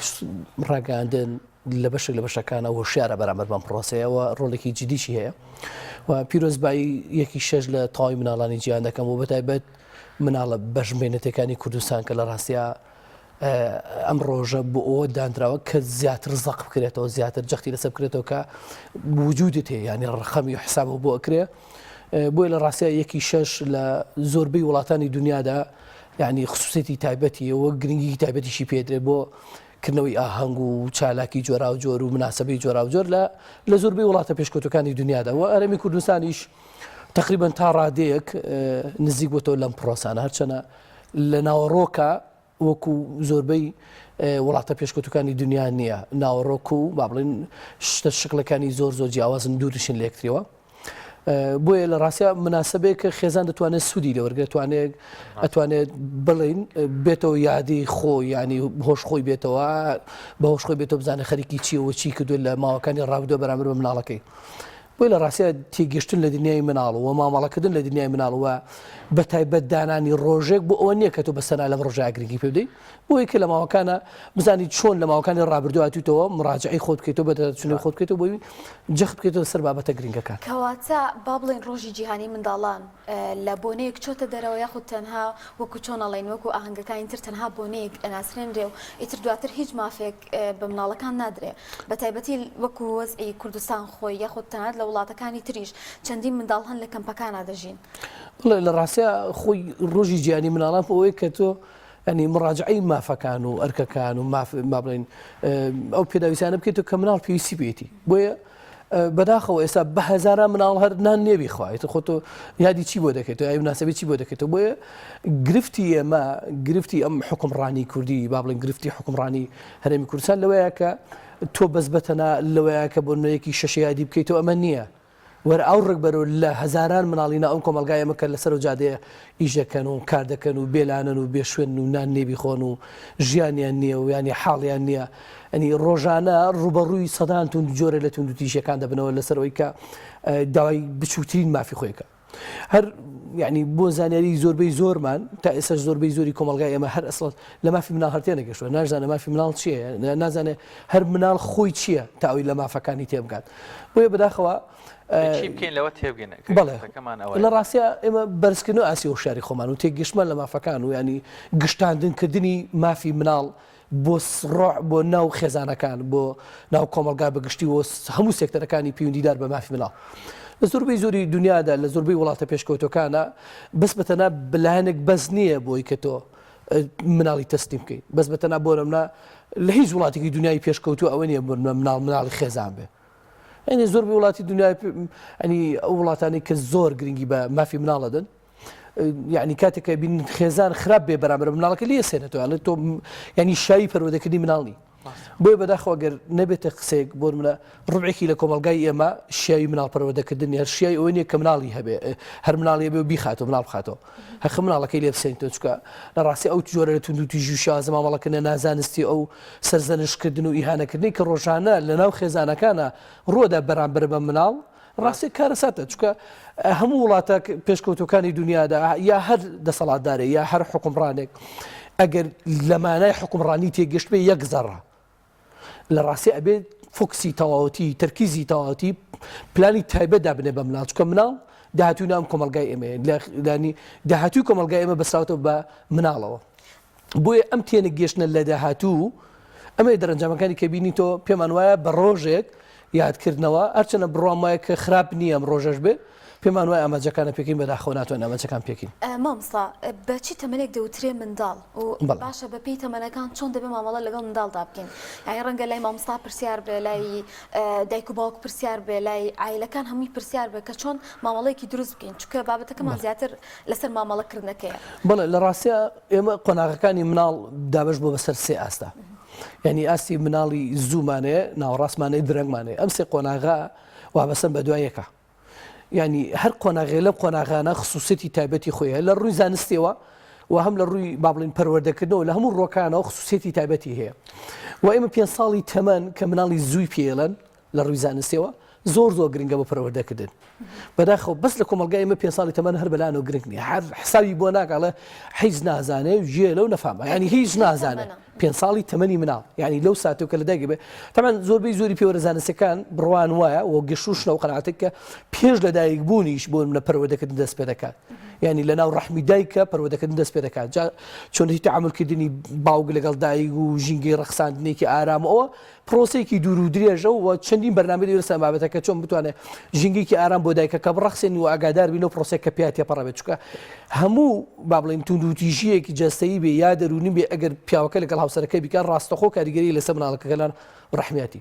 ڕاگەاندن لە بەشێک لە بەشەکانە هۆشیارە بەرامبەر بەم پرۆسەیەوە ڕۆڵێکی جدیشی هەیە و پیرۆزبایی یەکی 6 لە تەواوی مناڵانی جیهان دەکەم و بەتایبەت مناڵە بەژمێنەتەکانی کوردستان کە لە ڕاستیە ئەم ڕۆژە بۆ ئەوە دانراوە کە زیاتر زەق بکرێتەوە زیاتر جەختی لەسەر بکرێتەوە کە وجودت هەیە ینی ڕقەمی و حسابە بۆ ئەکرێ بۆی لە ڕاستیە یەکی 6 لە زۆربەی وڵاتانی دنیادا یعنی خصوصیتی تایبەتی ئەوە گرنگی تایبەتیشی پێدرێت بۆ کردنەوەی ئاهەنگ و چالاکی جۆرا و جۆر و مناسبەی جۆرا و جۆر لە زۆربەی وڵاتە پێشکەوتەکانی دنیادا و ئەرەمی کوردستانیش تقریبان تا ڕادەیەک نزیک بۆتەوە لەم پرۆسانە هەرچەنە لە ناوەڕۆکە وەکو زۆربەی وڵاتە پێشکەوتەکانی دنیا نییە ناوەڕۆک و با بڵێن شتە شکلەکانی زۆر جیاوازن دوورشن لە یەکترەوە بۆیە لە ڕاستە مناسبەیە کە خێزان دەتوانێت سوودی لەوەرگێت ئەتوانێت بڵین بێتەوە یادی خۆی ینی هۆشخۆی بێتەوە بە هۆشخۆی بێتەوە بزانە خەریکی چیەوە چی کردو لە ماوەکانی ڕابردۆ بەرامبەر بە مناڵەکەی بۆی لە ڕاستە تێگەشتن لە دنیای مناڵ و مامەڵەکردن لە دنیای مناڵەوە بە تایبەت دانانی ڕۆژێک بۆ ئەوە نییە کە تۆ بەسەنا لەم ڕۆژە گرنگی پێ بدەیت بۆی کە لە ماوەکانە بزانیت چۆن لە ماوەکانی ڕابردوو هاتوویتەوە مراجعی خۆت بکەیتەوە بە دەرچوونی خۆت بکەیتەوە بۆی جەخت بکەیتەوە سەر بابەتە گرنگەکان کەواتە با بڵێن ڕۆژی جیهانی منداڵان لە بۆنەیەک چۆتە دەرەوە یاخود تەنها وەکو چۆن ئەڵێن وەکو ئاهەنگەکانی تر تەنها بۆنەیەک ئەناسرێنرێ و ئیتر دواتر هیچ مافێک بە مناڵەکان نادرێ بە تایبەتی وەکو وەزعی کوردستان خۆی یاخود تەنانەت لە وڵاتەکانی تریش چەندین منداڵ هەن لە کەمپەکانە دەژین بڵێ لە ڕاستە خۆی ڕۆژی جیهانی مناڵان ئەوەیە کە تۆ ینی مراجعی مافەکان و ئەرکەکان و با بڵێن ئەو پێداویستانە بکەیتەوە کە مناڵ پێویستی بێتی بۆیە بەداخەوە ئێستا بە هەزاران مناڵ هەر نان نێبی خوایێت خۆتۆ یادی چی بۆ دەکەیتەوە ئەی مناسبەی چی بۆ دەکەیتەوە بۆیە گرفتی ئەم حکومڕانی کوردی با بڵێن گرفتی حکومڕانی هەرێمی کوردستان لەوەیە کە تۆ بەس بەتەنە لەوەیە کە بۆ نوەیەکی شەشە یادی بکەیتەوە ئەمە نییە وەرە ئەو ڕێک بەرەوە لە هەزاران مناڵینە ئەم کۆمەلگای ئەمە کە لەسەر و جادەیە ئیش دەکەن و کار دەکەن و بێلانن و بێشوێن و نان نێبی خۆن و ژیانیان نییە و ینی حاڵیان نییە ئەنی ڕۆژانە ڕوبەڕووی سەدان تون جۆرە لە تون و تیژەکان دەبنەوە لەسەرەوەی کە داوای بچووترین مافی خۆیەکە هەر یعنی بۆ زانیاری زۆربەی زۆرمان تا ئێستا زۆربەی زۆری کۆمەلگای ئێمە هەر ئەسڵ لە مافی مناڵ هەرتێ نەگەشتووە نازانە مافی مناڵ چییە نازانێت هەر مناڵ خۆی چییە تا ئەوی لە مافەکانی تێبگات بۆیە بەداخەوە بکەین لەوە تێبگەین بەڵێ لە ڕاستە ئێمە بەرزکردن ئاسی و شاری خۆمان و تێگەشتمان لە مافەکان و ینی گشتاندنکردنی مافی مناڵ بۆ سڕۆع بۆ ناو خێزانەکان بۆ ناو کۆمەلگا بەگشتی و هەموو سێکتەرەکانی پەیوەندیدار بە مافی مناڵ لە زۆربەی زۆری دنیادا لە زۆربەی وڵاتە پێشکەوتەکانە بەس بەتەنە بلایەنێک بەس نییە بۆی کە تۆ مناڵی تەستی بکەیت بەس بەتەنە بۆ نەمونە لە هیچ وڵاتێکی دنیای پێشکەوتووە ئەوە نییە مناڵی خێزان بێ ئەنی زۆربەی وڵاتی دنیای ئەنی ئەو وڵاتانی کە زۆر گرنگی بە مافی مناڵەدەن یعنی کاتێککە بین خێزان خراپ بێ بەرامبەر مناڵەکە لێ سێنێتەوە تۆ ینی شایی پەروەردەکردنی مناڵنی بۆیە بەداخەوە گەر نەبێتە قسێک بۆ منە ڕوبعێکی لە کۆمەلگای ئێمە شیاوی مناڵ پەروەردەکردنی هەر شیای ئەوە نیە کە مناڵی هەبێ هەر مناڵی بێ و بیخاتەوە مناڵ بخاتەوە هەخ مناڵەکەی لێ بسێنێتەوە چکە لە ڕاستی ئەو جۆرە لە تونند و تیژی و شازە مامەڵەکردنە نازانستی ئەو سەرزەنشکردن و ئیهانەکردنی کە ڕۆژانە لە ناو خێزانەکانە ڕۆدا بەرامبەر بە مناڵ ڕاستی کارەساتە چکە هەموو وڵاتە پێشکەوتەکانی دنیادا یا هەر دەسەڵاتدارێ یا هەر حکومڕانێک ئەگەر لەمانای حکومڕانی تێگەشت بێ یەک زەڕە لە ڕاستی ئەبێت فۆکسی تەواوەتی تەرکیزی تەواوەتی پلانی تایبەتدا بنێ بە مناڵ چکە مناڵ داهاتوو نام کۆمەلگای ئێمە لانی داهاتووی کۆمەلگای ئێمە بەسراوەوە بە مناڵەوە بۆیە ئەم تێنە گەشتنە لە داهاتوو ئەمە دەرەنجامەکانی کە بینیتەوە پێمان وایە بە ڕۆژێک یادکردنەوە هەرچەنە بڕوان وایە کە خراپ نییە ئەم ڕۆژەش بێ پێمان وایە ئەمەجەکانە پێکین بەداخەوە ناتوانین ئەمەجەکان پێکین مامۆستا بەچی تەمەنێک دەوترێ منداڵ و باشە بە پێی تەمەنەکان چۆن دەبێ مامەڵە لەگەڵ منداڵدا بکەین یعنی ڕەنگە لای مامۆستا پرسیار بێ لای دایک و باوک پرسیار بێ لای عایلەکان هەمووی پرسیار بێ کە چۆن مامەڵەیەکی دروست بکەین چونکە بابەتەکەمان زیاتر لەسەر مامەڵەکردنەکەیە بەڵێ لە ڕاستیە ئێمە قۆناغەکانی مناڵ دابش بۆ بەسەر سێ ئاستا یعنی ئاستی مناڵی زوومانەیە ناوەڕاستمانەیە درەنگمانەیە ئەم سێ قۆناغا وابەسەن بە دوایەکە ینی هەر قۆناغێ لەم قۆناغانە خصوصەتی تایبەتی خۆیە لە ڕووی زانستیەوە و هەم لە ڕووی با بڵێن پەروەردەکردنەوە لە هەموو ڕۆکانەوە خصوصەتی تایبەتی هەیە و ئێمە 5 ساڵی تەمەن کە مناڵی زووی پێڵەن لە ڕووی زانستیەوە زۆر گرنگە بە پەروەردەکردن بەداخەوە بەس لە کۆمەلگای ئێمە 5 ساڵی تەمەن هەر بەلانەوە گرنگ نیە هەر حسابی بۆ ناکڵە هیچ نازانێ و ژێ لەو نەفامە ینی هیچ نازانێت 5 ساڵی تەمەنی مناڵ یعنی لەو ساتێک کە لە دایک بێ تەمان زۆربەی زۆری پێوەرە زانستەکان بڕوان وایە و گەشتوشنەوە قەناعەتێک کە پێش لە دایک بوونیش بۆ منە پەروەردەکردن دەست پێ دەکات یعنی لە ناو ڕەحمی دایکە پەروەردەکردن دەست پێ دەکات چۆن هیچ تەعاملکردنی باوک لەگەڵ دایک و ژینگەی ڕەخساندنێکی ئارامەوە پرۆسەیەکی دوور و درێژە و چەندین بەرنامەی لەسەر بابەتەکە چۆن بتوانێت ژینگەیەکی ئارام بۆ دایکەکە بڕەخسێنی و ئاگادار بین و پرۆسێک کە پێات تێپەڕەبێت چکە هەموو با بڵێن توند و تیژیەکی جەستەیی بێ یا دەرونی بێ ئەگەر پیاوەکە لەگەڵ چاوسەرەکەی بیکە ڕاستەخۆ کاریگەری لەسەر مناڵەکەکەلان ڕەحمیاتی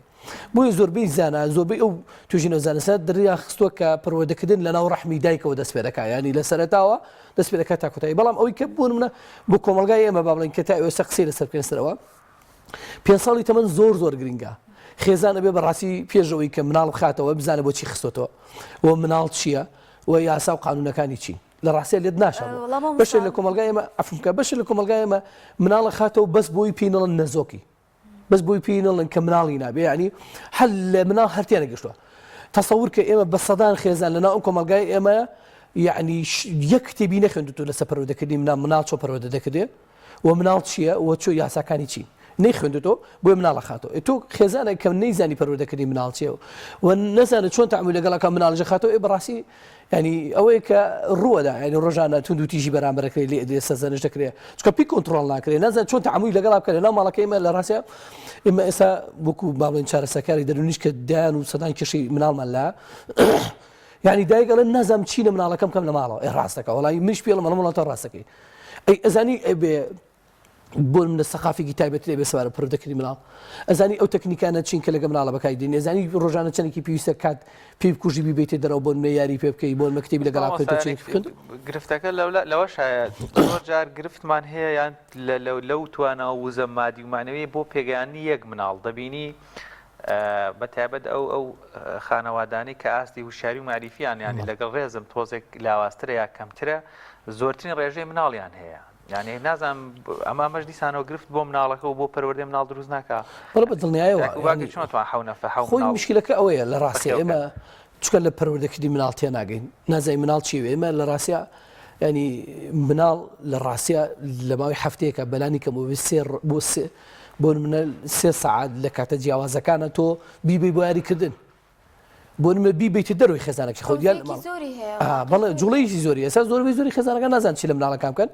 بۆی زۆربەی زانە زۆربەی ئەو توژینە زانستە دڕیا خستووە کە پەروەردەکردن لە ناو ڕەحمی دایکەوە دەست پێ دەکات ینی لە سەرەتاوە دەست پێ دەکات تا کۆتایی بەڵام ئەوەی کە بوون منە بۆ کۆمەلگای ئێمە با بڵێن کە تا ئێستا قسەی لەسەر پێنجسەرەوە 5 ساڵی تەمەن زۆر گرنگە خێزانە بێ بەڕاستی پێشەوەی کە مناڵ بخاتەوە بزانە بۆچی خستۆتەوە و مناڵ چییە و یاسا و قانونەکانی چی لە ڕاستیە لێت ناشەوە بەشێ لە کۆمەلگای ئێمە ئەفمکە بەشێ لە کۆمەلگای ئێمە مناڵە خاتەوە بەس بۆی پێینەڵن نەزۆکی بەس بۆی پێینەڵن کە مناڵی نابێ ینی هەل لە مناڵ هەرتیانە گەشتووە تەسەور کە ئێمە بە سەدان خێزان لەناو ئەو کۆمەلگای ئێمە یعنی یەک کتێبی نەخوێندووە لەسەر پەروەردەکردنی مناڵ چۆ پەروەردە دەکردێ و مناڵ چییە و چۆ یاساکانی چی نەیخوێندوێتەوە بۆی مناڵە خاتەوە تۆ خێزانە کەم نەیزانی پەروەردەکردنی مناڵ چیە و نەزانێت چۆن تەعامل لەگەڵەکە مناڵژە خاتەوە بەڕاستی ینی ئەوەیە کە ڕووەدا ینی ڕۆژانە تونند و تیژی بەرامبەرەکەی لێ سەرزانش دەکرێت چکە پێی کۆنتترۆڵ ناکرێت نازان چۆن تەعاملی لەگەڵا بکرێت ناو ماڵەکەی ئێمە لە ڕاستە ئێمە ئێستا وەکو باڵێن چارەسەکاری دەرونیش کە دایان و سەدان کێشەی مناڵمان لا ینی دایگەڵێن نازانم چینە مناڵەکەم کەم لە ماڵەوە ڕاستەکە وڵی منش پێڵە مەڵەمەڵاتە ڕاستەکەی ئەی ئەزانی بێ بۆ منە سەقافێکی تایبەتی بێ سوارە پەروەردەکردنی مناڵ ئەزانی ئەو تەکنیکانە چین کە لەگە مناڵە بەکاردێنێ ئەزانی ڕۆژانە چەندێکی پێویستە کات پێی بکوژی بیبێتێ دەرەوە بۆ منە یاری پێ بکەی بۆ مەکتێبی لەگەڵا گرفتەکە لەوە شاید زۆر جار گرفتمان هەیە یان لەو توانەوە وزە مادی ومانەوەی بۆ پێگەیانی یەک مناڵ دەبینی بەتایبەت ئەو خانەوادانی کە ئاستی وشاری و معریفیان ینی لەگەڵ ڕێزم تۆزێک لاوااسترە یا کەمترە زۆرترین ڕێژەی مناڵیان هەیە یعنی نازانم ئەمە مەش دیسانەوە گرفت بۆ مناڵەکە و بۆ پەروەردەی مناڵ دروست ناکە بە دڵنیایەوە خۆی مشکلەکە ئەوەیە لە ڕاستیە ئێمە چکە لە پەروەردەکردنی مناڵ تێ ناگەین نازای مناڵ چیوێ ئێمە لە ڕاستە ینی مناڵ لە ڕاستە لە ماوەی هەفتەیەکە بەلانی کەم بۆ منە 3 ساعات لە کاتە جیاوازەکانە تۆ بیبی بۆ یاریکردن بۆ نمە بیبیتی دەروی خێزانێکی خۆیان بەڵێ جوڵەیەکی زۆری ئێستا زۆری خێزانەکە نازان چی لە مناڵەکان بکەن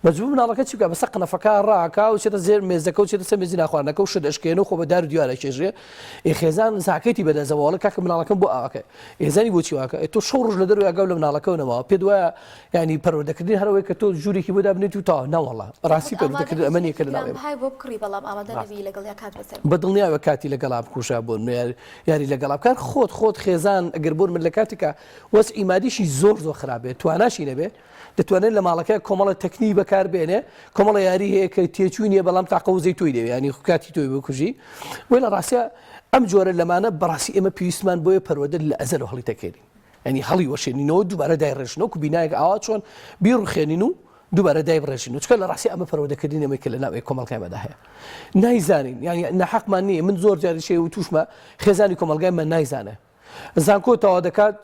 مەجبور مناڵەکە چی بکە بەسە قنەفەکە ڕاکا و چێتە زێر مێزەکە و چێتە سەر مێزی ناخواردنەکە و شت ئەشکێنە و خۆ بە دار و دیوارە کێژێ خێزان زاکەتی بەدەزەوەڵە کاکە مناڵەکەم بۆ ئاوەکە ئێزانی بۆچی واکە تۆ شەو ڕۆژ لە دەروی ئاگاو لە مناڵەکەەوە نەوە پێ دوایە ینی پەروەردەکردنی هەرەوەی کە تۆ ژوورێکی بۆ دابنێت و تا نەوەڵە ڕاستی پەروەردەکردن ئەمە نیەکە لەناوێ بەدڵنیاوە کاتی لەگەڵا بکوشا بۆ یاری لەگەڵا بکار خۆت خێزان ئەگەر بۆ من لە کاتێکە وەس ئیمادیشی زۆر خراپێت تواناشی نەبێت دەتوانێت لە ماڵەکە کۆمەڵە تەکنی بەکاربێنێ کۆمەڵە یاری هەیە کە تێچووی نیە بەڵام تاقەوزەی توی دەوێت ینی کاتی تۆی بکوژی وی لە ڕاستە ئەم جۆرە لەمانە بەڕاستی ئێمە پێویستمان بۆیە پەروەردە لە ئەزەل و هەڵی تەکێنین ینی هەڵی وەشێنینەوە دووبارە دایڕێژنەوە و بینایەک ئاوا چۆن بیڕخێنین و دووبارە دایبڕێژین و چکە لە ڕاستی ئەمە پەروەردەکردنی ئەمەی کە لە ناوی کۆمەڵگایمەدا هەیە نایزانین ینی نەحەقمان نییە من زۆر جاری شێ و توشمە خێزانی کۆمەڵگایمە نایزانە زانکۆتەوە دەکات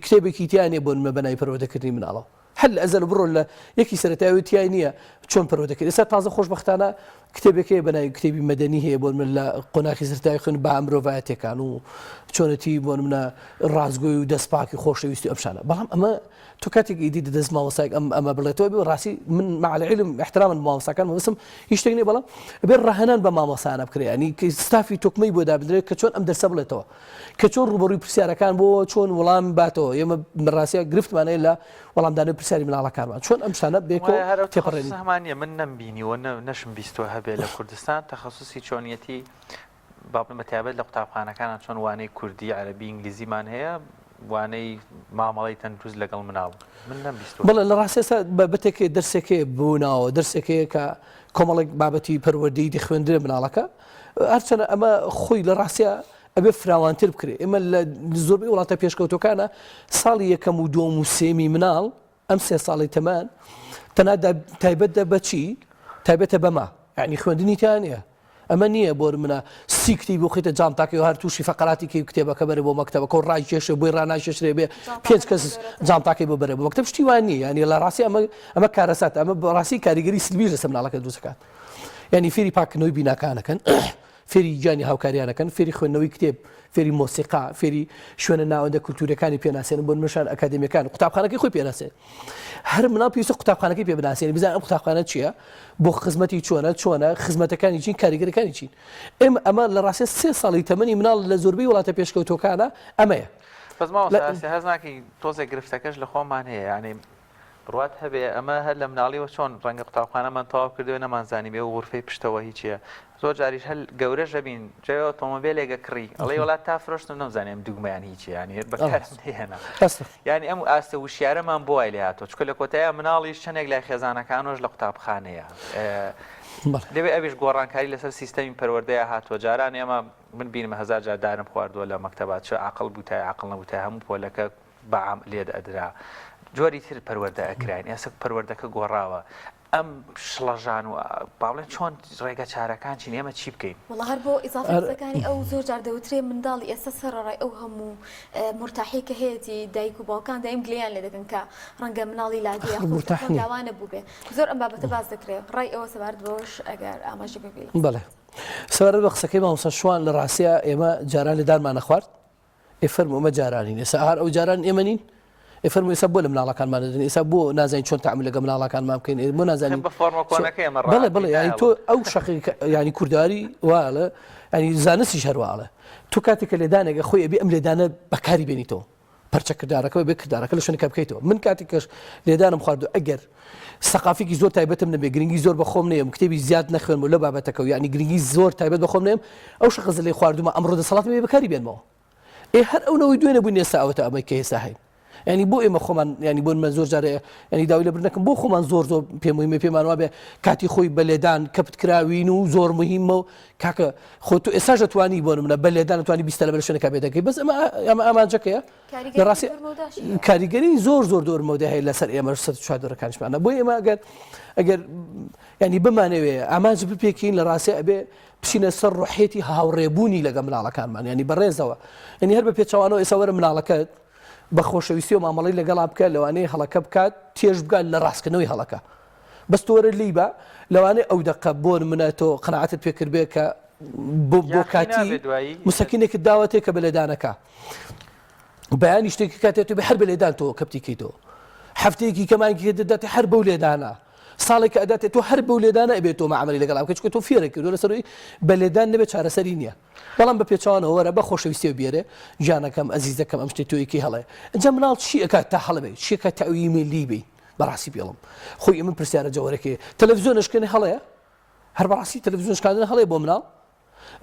کتێبێکی تیانێ بۆ نمە بەنای پەروەردەکردنی مناڵەوە هەل ئەزەل بڕۆ لە یەکی سەرەتاوی تیای نییە چۆن پەروەردەکرد ئێستا تازە خۆشبەختانە کتێبێکی بەنای کتێبی مەدەنی هەیە بۆ من لە قۆناغی سەرەتایی خوێن بە مرۆڤایەتەکان و چۆنەتی بۆ منە ڕازگۆی و دەستپاکی خۆشەویستی ئەفشانە بەڵام ئەمە تۆ کاتێک ئیدی دەست مامۆستایك ئەمە بڵێتەوە بێ ڕاستی من مع العلم احتراما مامۆستاکان مەوەسم هیچ شتێک نییە بەڵام بێ ڕاهێنان بە مامۆسانە بکرێ ینی ستافی تۆکمەی بۆ دابدرێت کە چۆن ئەم دەرسە بڵێتەوە کە چۆن ڕوبەڕووی پرسیارەکان بۆ چۆن وەڵام باتەوە ئێمە ڕاستە گرفتمانەیە لە وەڵامدانی پرسیاری مناڵەکانمان چۆن ئەم شانە بێکەوە تێپەڕێنی هەمانە من نەمبینیوە نەشم بیستوە هەبێ لە کوردستان تەخەسوسی چۆنیەتی بەتابەت لە قوتابخانەکانان چۆن وانەی کوردی عەرەبی ئینگلیزیمان هەیە وانەی مامەڵی تەندروست لەگەڵ مناڵ من نەمبیستوە بەڵێ لە ڕاستێستا بەبەتێکی دەرسێکێ بووناوە دەرسێکەیە کە کۆمەڵێک بابەتی پەروەردەی دەخوێندرێ مناڵەکە هەرچەنە ئەمە خۆی لە ڕاستە ئەبێ فراوانتر بکرێت ئێمە لە زۆربەی وڵاتە پێشکەوتەکانە ساڵی یەکەم و دووەم و سێمی مناڵ ئەم 3 ساڵی تەمان تەنها تایبەتە بەچی تایبەتە بەما یعنی خوێندنی تیان نییە ئەمە نییە بۆ منە سیکتی بۆ خیتە جامتاکەی و هەر تووشی فەقەراتی کتێبەکە بەرە بۆ مەکتەبەکە و ڕای کێشە بۆی ڕناکێشرێ بێ 5 کەس جامتاکەی بۆ بەرە بۆ مەکتەب شتیوان نیە ینی لە ڕاستی ئەمە کارەسات ئەمە ڕاستی کاریگەری سلبی لەسەر مناڵەکە دروستەکات ینی فێری پاکردنەوەی بیناکانەکەن فێری گیانی هاوکاریانەکەن فێری خوێندنەوەی کتێب فێری مۆسیقا فێری شوێنە ناوەندە کولتورەکانی پێناسێن بۆ نوێشان ئەکادمیەکان قوتابخانەکەی خۆی پێناسێن هەر مناڵ پێویستە قوتابخانەکەی پێ بناسێنی بزانین ئەم قوتابخانە چییە بۆ خزمەتی چۆنە خزمەتەکانی چین کاریگەرەکانی چین ئەمە لە ڕاستە 3 ساڵی تەمەنی مناڵ لە زۆربەی وڵاتە پێشکەوتۆکانە ئەمەیە هەز ناکەی تۆزێک گرفتەکەش لە خۆمان هەیە یعنی ڕوات هەبێ ئەمە هەر لە مناڵیەوە چۆن ڕەنگە قوتابخانەمان تەواو کردوێ نەمانزانی بێ و غورفەی پشتەوە هیچیە زۆر جاریش هەل گەورەش ئەبین جێ ئۆتۆمۆبیلێکە کڕی ئەڵێ وڵات تا فرۆشتم نەمزانێم دوگمەیان هیچی ینی بەکارم هێنا ینی ئەم ئاستە وشیارەمان بۆ وای لێ هاتۆ چکە لە کۆتایە مناڵیش چەندێک لای خێزانەکانۆش لە قوتابخانەیە دەبێت ئەویش گۆڕانکاری لەسەر سیستەمی پەروەردەیە هاتووە جاران ئێمە من بینمە هەزار جار دارم خواردووە لە مەکتەبات چ عقڵ بووتای عقڵ نەبووتای هەموو پۆلەکە بەعام لێد ئەدرا جۆری تر پەروەردە ئەکراین ئێستا پەروەردەکە گۆڕاوە ئەم شڵەژان و باڵێن چۆن ڕێگە چارەکان چین ئێمە چی بکەین وڵا هەر بۆ ئیزافەکانی ئەو زۆر جار دەوترێ منداڵی ئێستا سەرڕای ئەو هەموو مرتاحی کە هەیەی دایک و باوکان دایم گلیان لێ دەکەن کە ڕەنگە مناڵی لادیە لاوانە بوو بێ زۆر ئەم بابەتە باز دەکرێت ڕای ئەوە سەبارەت بەوەش ئەگەر ئاماژە ببێت بەڵێ سەبارەت بە قسەکەی مامۆستا شوان لە ڕاستیە ئێمە جاران لێدانمان نەخوارد ئێفەرموو ئەمە جارانی ئێستا هەر ئەو جاران ئێمە نین ئێفەرموو ئێستا بۆ لە مناڵەکانمان دەدەن ئێستا بۆ نازانین چۆن تەعامل لەگەڵ مناڵەکانمان بکەین بۆ نازانین بەڵێ بڵێ ینی تۆ ئەو شەقی ینی کورداری واڵە ینی زانستیش هەروواڵە تو کاتێککە لێدانێکە خۆی ئەبێ ئەم لێدانە بەکاری بێنیتەوە پەرچەکردارەکە بێ کردارەکە لە شوێنەکە بکەیتەوە من کاتێکەش لێدانم خواردو ئەگەر سەقافێکی زۆر تایبەتم نەبێ گرنگی زۆر بەخۆم نێم کتێبی زیاد نەخوێنم لە بابەتەکە و ینی گرنگی زۆر تایبەت بەخۆم نێم ئەو شەخص لێ خواردومە ئەمڕۆ دەسەڵات بێ بەکاری بێنمەوە هەر ئەوەوەی دوێنە بووین ئێستا ئەوەتە ئەمەی کە ئێستا هەین ینی بۆ ئێمە خۆمان ینی بۆ من زۆر جارێ ینی داوای لە برنەکەم بۆ خۆمان زۆر زۆر پێمەوەی پێمان وابێ کاتی خۆی بەلێدان کەپت کراوین و زۆر مهمە و کاکە خۆ تو ئێستا دەتوانی بۆ منە بەلێدان توانی بیستە لە بەر شوێنەکە بێدەکەی بەس ئەمە ئامانجەکەیە لە ڕاستی کاریگەری زۆر زۆر دۆرمەودە هەیە لەسەر ئێمە چوارەکانشمانە بۆ ئێمە ئەگەر ینی بمانەوێ ئامانج بپێکین لە ڕاستی ئەبێ بچینە سەر ڕوحێتی هاوڕێبوونی لەگە مناڵەکانمان ینی بەڕێزەوە ینی هەر بە پێچەوانەوە ئێستا وەرە مناڵەکەت بە خۆشەویستی و مامەڵی لەگەڵا بکە لەوانەیە هەڵەکە بکات تێژ بگات لە ڕاستکردنەوەی هەڵەکە بەس تۆرە لی بە لەوانەیە ئەو دەقە بۆ منە تۆ قەناعەتت پێکرد بێ کە بۆ کاتی مستەکینێکت داوەتێک کە بەلێدانەکە بەیانی شتێکی کاتێت بە هەر بەلێدان تۆ کەپتیکەیتەوە هەفتەیەکی کەمانکی دەداتێ هەر بەو لێدانە ساڵێک ئەداتێت تۆ هەر بەو لێدانە ئەبێت تۆ مەعامەلی لەگەڵا بکەیت چکە تۆ فێرەکە دۆ لەسەرەوەی بەلێدان نەبێت چارەسەری نییە بەڵام بە پێچوانەوە وەرە بە خۆشەویستی و بێرێ ژیانەکەم ئەزیزەکەم ئەم شتێک تۆیەکی هەڵەیە ئەنجا مناڵ چی ئەکات تا هەڵەبێت چیەکە تاوی ملی بی بەڕاستی پێڵم خۆی ئەمە پرسیارە جەوەرەکەی تەلەڤیزۆنشکردنی هەڵەیە هەر بەڕاستی تەلەڤیزۆنشکاندن هەڵەیە بۆ مناڵ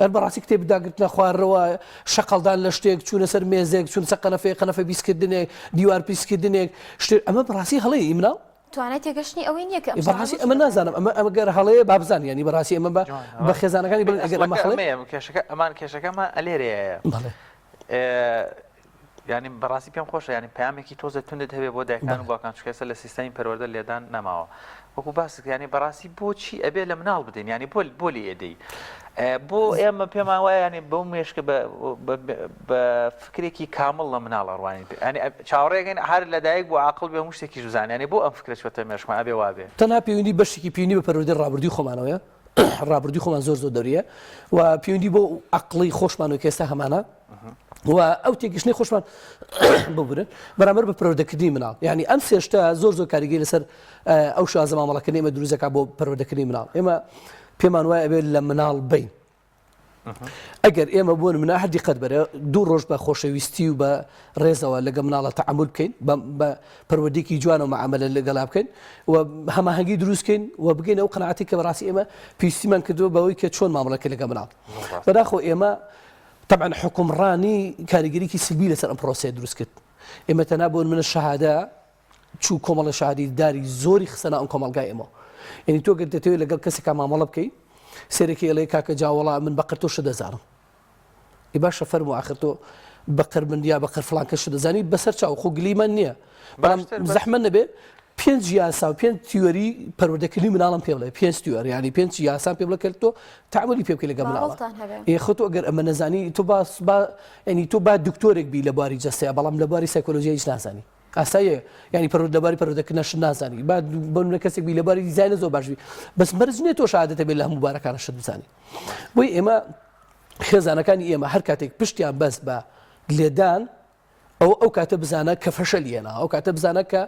ئەر بەڕاستی کتێب داگرتنە خوارەوە شەقەڵدان لە شتێک چوونە سەر مێزێک چون سە قەنەفە بیستکردنێک دیوار پیسکردنێک شتێک ئەمە بەڕاستی هەڵەیە مناڵ توانێت تێگەشتنی ئەوەی نییە کە بەڕاستی ئەمە نازانم ئەمە گەر هەڵەیە بابزان ینی بەڕاستی ئەمە بە خێزانەکانی بڵێن ئەگەر ئەمە کێشەکە ئەمان کێشەکەمە ئەلێرەیە ینی بەڕاستی پێم خۆشە ینی پامێکی تۆزە توندت هەبێ بۆ دایکان و باوکان چکەسە لە سیستەمی پەروەردە لێدان نەماوە وەکو باسک ینی بەڕاستی بۆچی ئەبێ لە مناڵ بدەین ینی بۆ لێ ئێدەی بۆ ئێمە پێمان وایە ینی بەو مێشکە بە فکرێکی کامل لە مناڵ ئەڕوانی ینی چاوەڕێگەین هەر لە دایک بۆ عاقڵ بێ هەموو شتێکی جوزان ینی بۆ ئەم فکرە چوەتە مێشکمان ئەبێ وابێ تەنها پەیوەندی بەشێکی پێوەندی بە پەروەردەی ڕابردووی خۆمانەوەیە ڕابردووی خۆمان زۆر دەوریە و پەیوەندی بۆ عەقڵی خۆشمان و کە ئێستا هەمانە و ئەو تێگەشتنی خۆشمان ببرن بەرامبەر بە پەروەردەکردنی مناڵ ینی ئەم سێشتە زۆر کاریگەری لەسەر ئەو شازە مامەڵەکردنی ئێمە دروستەکە بۆ پەروەردەکردنی مناڵ ئێمە پێمان وایە ئەبێت لە مناڵ بین ئەگەر ئێمە بوون منە هەردی قەت بەرە دوو ڕۆژ بە خۆشەویستی و بە ڕێزەوە لەگە مناڵە تەعامل بکەین بە پەروەردەیەکی جوانە و مەعاملە لەگەڵا بکەین و هەماهەنگی دروستکەین و بگەین ئەو قەناعەتی کە بەڕاستی ئێمە پێویستیمان کردووە بەوەی کە چۆن مامەڵەکە لەگە مناڵ بەداخۆ ئێمە طبعا حکومڕانی کاریگەریکی سلبی لەسەر ئەم پرۆسەیە دروست کرد ئێمە تەنها بۆن منە شەهادە چوو کۆمەڵە شەهادی داری زۆری خستەنە ئەم کۆمەڵگای ئێمە یعنی تۆ دەتەوێت لەگەڵ کەسێکا مامەڵە بکەیت سێرێکی ئەڵێ کاکە جاوەڵا من بەقەر تۆ شە دەزانم ئی باشە فەرموو ئاخر تۆ بەقەر من یا بەقەر فڵان کەس شە دەزانی بەسەر چاو خۆ گلیمان نییە بەڵام زەحمەت نەبێ پێنج یاسا و پێنج تیۆری پەروەردەکردنی مناڵم پێ بڵێ پێنج تیۆر ینی پێنج یاسان پێ بڵێ کرد تۆ تعاملی پێ بکەی لەگەڵ مناڵە خۆ تۆ ئەگەر ئەمە نەزانی تۆ ینی تۆ با دکتۆرێک بی لە بواری جەستەیە بەڵام لە بواری سایکۆلۆژیا هیچ نازانی ئاساییە ینی لەباری پەروەردەکردنەش نازانی با بە کەسێک بی لەباری دیزاینە زۆر باشبی بەس مەرج نییە تۆ شەهادەتە بێت لە هەموو بارەکانەشت بزانی بۆی ئێمە خێزانەکانی ئێمە هەر کاتێک پشتیان بەس بە لێدان ئەو کاتە بزانە کە فەشەلیێنە ئەو کاتە بزانە کە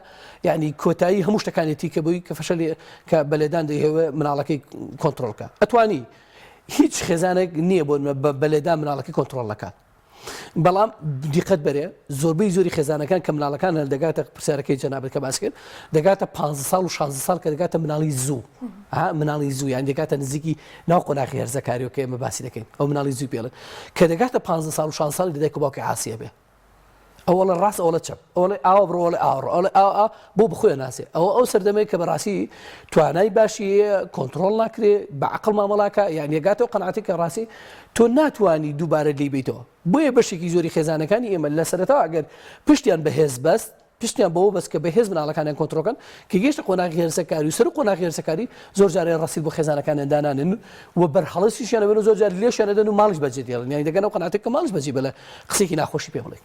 یعنی کۆتایی هەموو شتەکانێتی کە بووی کە فەشەلی کە بەلێدان دەیەوێ مناڵەکەی کۆنتترۆلکە ئەتوانی هیچ خێزانێک نییە بۆ بەلێدان مناڵەکەی کۆنتترۆلەکە بەڵام دیقەت بەرێ زۆربەی زۆری خێزانەکان کە مناڵەکان هەر دەگاتە پرسیارەکەی جەنابەت کە باس کرد دەگاتە 15 ساڵ و 16 ساڵ کە دەگاتە مناڵی زوو مناڵی زوو یان دەگاتە نزیکی ناو قۆناغی هەرزەکاریەوە کە ئێمە باسی دەکەین ئەو مناڵی زوو پێڵێن کە دەگاتە 15 ساڵ و 16 ساڵی دەدایک و باوکی عاسیە بێ ئەوڵە ڕاست ئەوڵە چەپ ئەوڵێ ئاوا بڕۆڵێ ئاڕ بۆ بخۆیە ناسێ ئەو سەردەمەی کە بەڕاستی توانای باشی کۆنتترۆل ناکرێ بە عقل مامەڵاکە یان یەگاتەوە قەنعاتی کە ڕاستی تۆ ناتوانانی دووبارە لی بیتەوە بۆیە بەشێکی زۆری خێزانەکانی ئێمە لە سەرەتەوە ئەگەر پشتیان بەهێز بەست پشتیان بەوە بەس کە بەهێز مناڵەکانیان کۆنتترۆکەن کە گەشتە قۆناغی هێرسەکاری و سەر قۆناغی هێرسەکاری زۆر جارێ ڕاستید بۆ خێزانەکانیان دانانن و بەرهەڵەسیشیانە بن و زۆر جار لێشیانە دەن و ماڵش بەجێ دێڵن یانی دەگەنەوە قەنعاتێک کە ماڵش بەجێ بەلە قسێکی ناخۆشی پێ بڵێ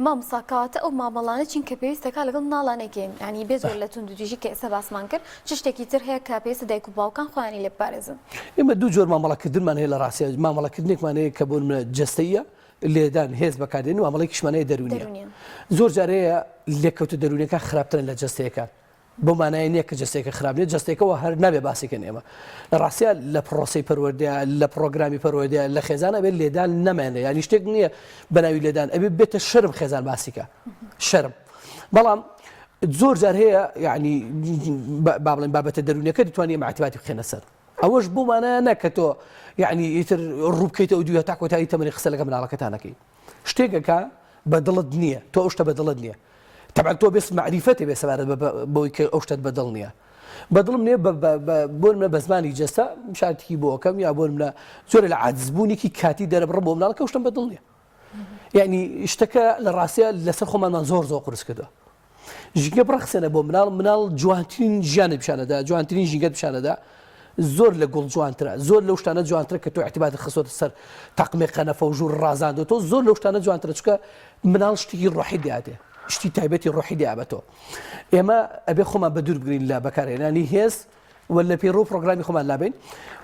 مامۆساکاتە ئەو مامەڵانە چین کە پێویستەکە لەگەڵ ناڵانێکین ینی بێ زۆر لە تونند و دیژی کە ئێستا باسمان کرد چ شتێکی تر هەیە کە پێویستە دایک و باوکان خۆیانی لێ بپارێزن ئێمە دوو جۆر مامەڵەکردنمان هەیە لە ڕاستیە مامەڵەکردنێکمان هەیە کە بۆ جەستەیە لێدان هێز بەکاردێن و ئەمەڵێکیشمانەیە دەرونیە زۆر جارەیە لێکەوتە دەرونیەکە خراپترن لە جەستەیەەکان بۆ مانای نییە کە جەستێکە خراپێت جەستێکەوە هەر نابێ باسیکەن ئێمە لە ڕاستە لە پرۆسی پەروەردە لە پرۆگرامی پەروەردە لە خێزانە بێت لێدان نەمێنێ ینی شتێک نییە بەناوی لێدان ئەبێ بێتە شەرم خێزان باسیکە شەرم بەڵام زۆر جار هەیە یعنی با بڵێن بابەتە دەرونیەکە دەتوانێت معتیباتی بخێنە سەر ئەوەش بۆمانە نەکە تۆ یعنی ئیتر ڕووبکەیتە و دوێ تا کۆتایی تەمەنی قسە لەگە مناڵەکەتانەکەی شتێکەکە بەدڵت نییە تۆ ئەو شتە بەدڵت نییە طبعا تۆ بێست معریفەتێ بێ سەبارەت بۆی کە ئەو شتت بەدڵ نییە بەدڵم نییە بۆ منە بە زمانی جەستە شاتێکی بۆ ئەەکەم یا بۆ منە زۆر لە عاجزبوونێکی کاتی دەرەبڕ بۆ مناڵەکە ئەو شتم بەدڵ نییە یعنی شتەکە لە ڕاستیە لەسەر خۆمانمان زۆر قورس کردووە ژینگە بڕەخسێنە بۆ مناڵ جوانترین ژیانە پیشانەدا جوانترین ژینگەت پیشانەدا زۆر لە گوڵ جوانترە زۆر لەو شتانە جوانترە کە تۆ اعتیباتی خستۆتە سەر تاقمێ قەنەفە و ژوور ڕازاندۆ تۆ زۆر لەو شتانە جوانترە چکە مناڵ شتێکی ڕۆحی دیاتێ شتی تایبەتی ڕۆحی دیابەتەوە ئێمە ئەبێ خۆمان بە دوور بگرین لە بەکارهێنانی هێز و لە پێڕۆ پرۆگرامی خۆمان لابین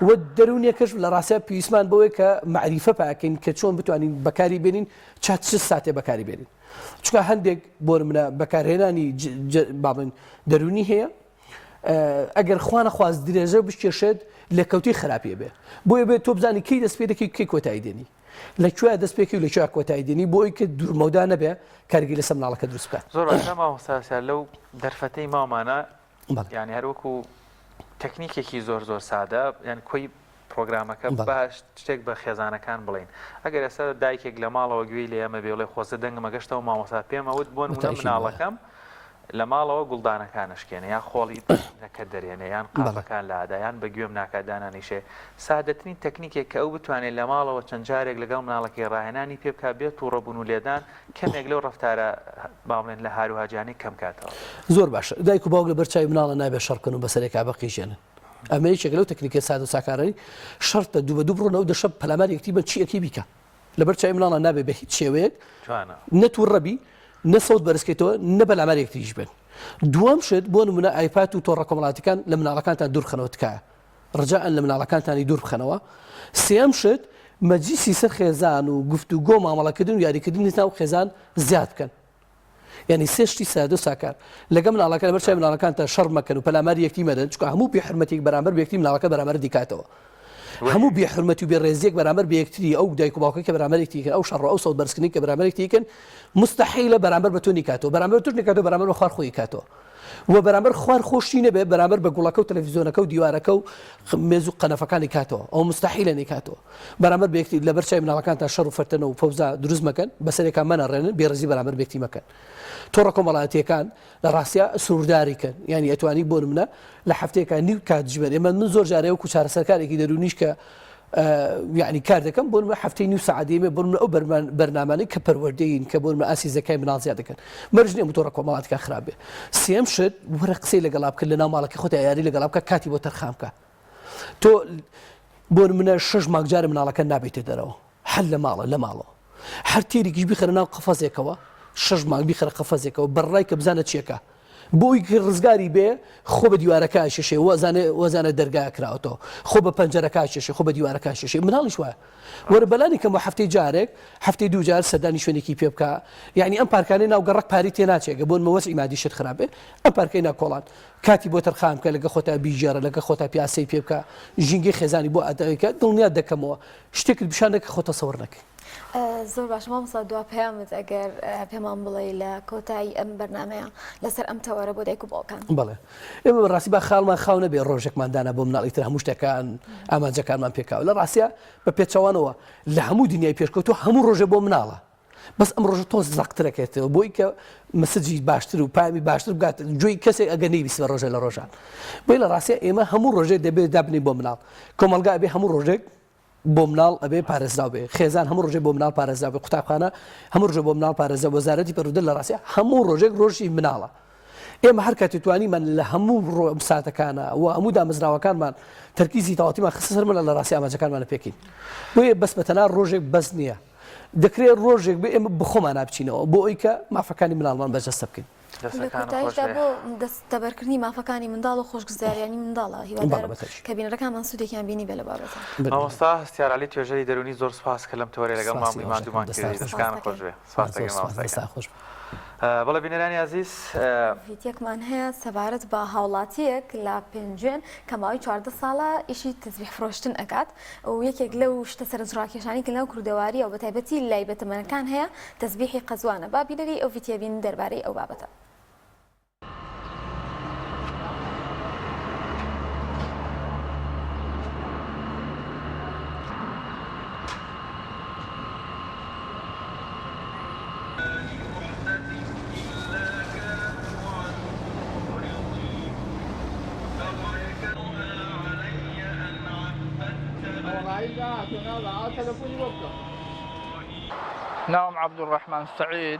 و دەرونیەکەش لە ڕاستە پێویستمان بەوەی کە معریفە پاکەین کە چۆن بتوانین بەکاری بێنین چات چ ساتێ بەکاری بێنین چکە هەندێک بۆ منە بەکارهێنانی باڵێن دەرونی هەیە ئەگەر خوانە خواست درێژە بشکێشێت لە کەوتی خراپیە بێ بۆیە بێت تۆ بزانی کەی دەست پێ دەکەی کەی کۆتایی دێنی لەکوێ دەست پێکی و لەکوێ کۆتایی دێنی بۆی کە دوورمەودا نەبێ کارگی لەسەر مناڵەکە دروست بکات زۆر مامۆستا لەو دەرفەتەی مامانە یعنی هەروەکو تەکنیکێکی زۆر سادە یعنی کۆی پرۆگرامەکە باش شتێک بە خێزانەکان بڵین ئەگەر ئێستا دایکێک لە ماڵەوە گوێی لە ئێمە بێڵێ خۆزە دەنگمە گەشتەوە مامۆستا پێمەوت بۆ مناڵەکەم لە ماڵەوە گوڵدانەکانشکێنە یان خۆڵی نەکە دەرێنە یان قاپەکان لادایان بە گوێم ناکدانانیشێ سادەترین تەکنیکێک کە ئەو بتوانێت لە ماڵەوە چەند جارێک لەگەڵ مناڵەکەی ڕاهێنانی پێ بکات بێت و ڕەبوون و لێدان کەمێک لەو ڕەفتارە باڵێن لە هاروهاجانی کەم کاتەوە زۆر باشە دایک و باوک لە بەرچاوی مناڵە نابێ شەڕکن و بەسەرێکا بەقیژێنن ئەمە یەکێک لەو تەکنیکە سادە و ساکارانی شەرتە دوو بە دوو بڕۆنەوە دەشە پەلامار یەکتی بە چی ئەکی بیکە لە بەرچاوی مناڵە نابێ بە هیچ شێوەیەک نەتوڕەبی نەسەوت بەرزکەیتەوە نە پەلامار یەکتریش بن دووەم شت بۆ نمونە ئایپات و تۆڕە کۆمەڵاتیەکان لە مناڵەکانتان دوورخەنەوە تکایە ڕجاءن لە مناڵەکانتانی دوور بخەنەوە سێم شت مەجلیسی سەر خێزان و گفتوگۆ مامەڵەکردن و یاریکردنی ناو خێزان زیاد بکەن یعنی سێ شتی سادە و ساکار لەگە مناڵەکە لە بەرچاوی مناڵەکانتان شەڕ مەکەن و پەلامار یەکتی مەدەن چونکە هەموو بێحرمەتێک بەرامبەر بە یەکتی مناڵەکە بەرامبەر دیکاتەوە هەموو بێحرمەتی و بێڕێزیەک بەرامبەر بە یەکتری ئەو دایک و باوکە کە بەرامبەر یەکتریکەن ئەو شەڕ ئەو سەوت بەرزکردنی کە بەرامبەر یەکتریکەن مستحیلە بەرامبەر بە تۆ نیکاتەوە بەرامبەر تۆ نیکاتەوە بەرامبەر بە خوار خۆی کاتەوە و بەرامبەر خوار خۆشی نەبێت بەرامبەر بە گوڵەکە و تەلەڤیزیۆنەکە و دیوارەکە و مێز و قەنەفەکانی کاتەوە ئەو مستحیلە نیکاتەوە بەرامبەر بە یەکتی لە بەرچاوی مناڵەکانتان شەڕ و فەرتەنە و فەوزا دروست مەکەن بەسەرێکان مەنەڕێنن بێڕزی بەرامبەر بە یەکتی مەکەن تۆڕە کۆمەڵایەتیەکان لە ڕاستیە سوورداریکەن یعنی ئەتوانی بۆ نمونە لە هەفتەیەکان نیو کات ژمێر ئێمە من زۆر جارێ وەکو چارەسەرکارێکی دەرونیش کە یعنی کار دەکەم بۆ هەفتەی نیو سەعاتێمە بۆ ئەو بەرنامانەی کە پەروەردەین کە بۆ ئاسی زەکای مناڵ زیاد دەکەن مەرج نییە تۆڕە کۆمەڵاتیەکان خراپ بێ سێم شت وەرە قسەی لەگەڵا بکرد لە ناو ماڵەکە خۆت یاری لەگەڵا بکە کاتی بۆ تەرخام بکە تۆ بۆ منە 6 مانگجارە مناڵەکە نابێتێ دەرەوە هەر لە ماڵەوە هەر تێرێکیش بیخەرە ناو قەفەزێکەوە 6 مانگ بیخەرە قەفەزێکەوە بەڕای کە بزانە چیەکە بۆی ڕزگاری بێ خۆ بە دیوارەکە شێشێ وەزانە دەرگای کراوەتەوە خۆ بە پەنجەرەکە شێشێ خۆ بە دیوارەکە شێشێ مناڵیش وایە وەرە بەلانی کەم هەفتەی جارێک هەفتەی دوو جار سەردانی شوێنێکی پێ بکە یعنی ئەم پارکانەی ناو گەڕک پاری تێ ناچێگە بۆن مەوەسی مادی شت خراپێ ئەم پارکەی ناکۆڵان کاتی بۆ تەرخام کە لەگە خۆتا بیژێرە لەگە خۆتا پیاسی پێ بکە ژینگەی خێزانی بۆ ئادەکە دڵنیات دەکەمەوە شتێکت پیشان دەکە خۆتە سەوەر نەکەی زۆر باش مامۆستا دوا پەیامت ئەگەر پێمان بڵێ لە کۆتایی ئەم بەرنامەیە لەسەر ئەم تەوەرە بۆ دایک و باوکان. بەڵێ ئێمە ڕاستی با خاڵمان خاو نەبێ ڕۆژێکماندانە بۆ مناڵیتر هەموو شتەکان ئامانجەکانمان پێکاوە لە ڕاستە بە پێچەوانەوە لە هەموو دنیای پێشکەوتو هەموو ڕۆژێ بۆ مناڵە بەس ئەم ڕۆژە تۆ زەقترەکێتەوە بۆی کە مسجی باشتر و پامی باشتر بگات جوی کەسێک ئەگە نەیویست بە ڕۆژێ لە ڕۆژان بۆی لە ڕاستە ئێمە هەموو ڕۆژێک دەبێت دابنی بۆ مناڵ کۆمەلگا ئەبێ هەموو ڕۆژێک بۆ مناڵ ئەبێ پارێزراو بێ خێزان هەموو ڕۆژێک بۆ مناڵ پارێزراو بێ قوتابخانە هەموو ڕۆژێک بۆ مناڵ پارێزراو وەزارەتی پەروەردە لە ڕاستە هەموو ڕۆژێک ڕۆژی مناڵە ئێمە هەر کاتی توانیمان لە هەموو ساتەکانە و هەموو دامەزراوەکانمان تەرکیزی تەواوەتیمان خستە سەر منە لە ڕاستی ئاماجەکانمانە پێکەین بۆیە بەس بەتەنها ڕۆژێک بەس نییە دەکرێت ڕۆژێک بێ ئێمە بخۆمان نابچینەوە بۆ ئەوی کە مافەکانی مناڵمان بەجەستە بکەین کۆتاییشدا بۆ دەستەبەرکردنی مافەکانی منداڵ و خۆشگوزاریانی منداڵە هیوادارم کە بینەرەکانمان سوودێکیان بینی بێ لە بابەتە. مامۆستا هەستیارالی توێژەری دەرونی زۆر سپاس کە لەم تۆرێ لەگەڵ مامی مادومان کردی دەستکانە خۆش بێ سپاس دەکەم مامۆستا خۆش بەڵێ بینەرانی عزیز ڤیدیۆکمان هەیە سەبارەت بە هاوڵاتیەک لە پێنجێن کە ماوەی 14 ساڵە ئیشی تەزبیح فرۆشتن ئەکات و یەکێک لەو شتە سەرنجڕاکێشانی کە لەو کوردەواری و بەتایبەتی لای بەتەمەنەکان هەیە تەزبیحی قەزوانە با بینەری ئەو ڤیدیۆ بین دەربارەی ئەو بابەتە. ناوم عبدالرحمن سعید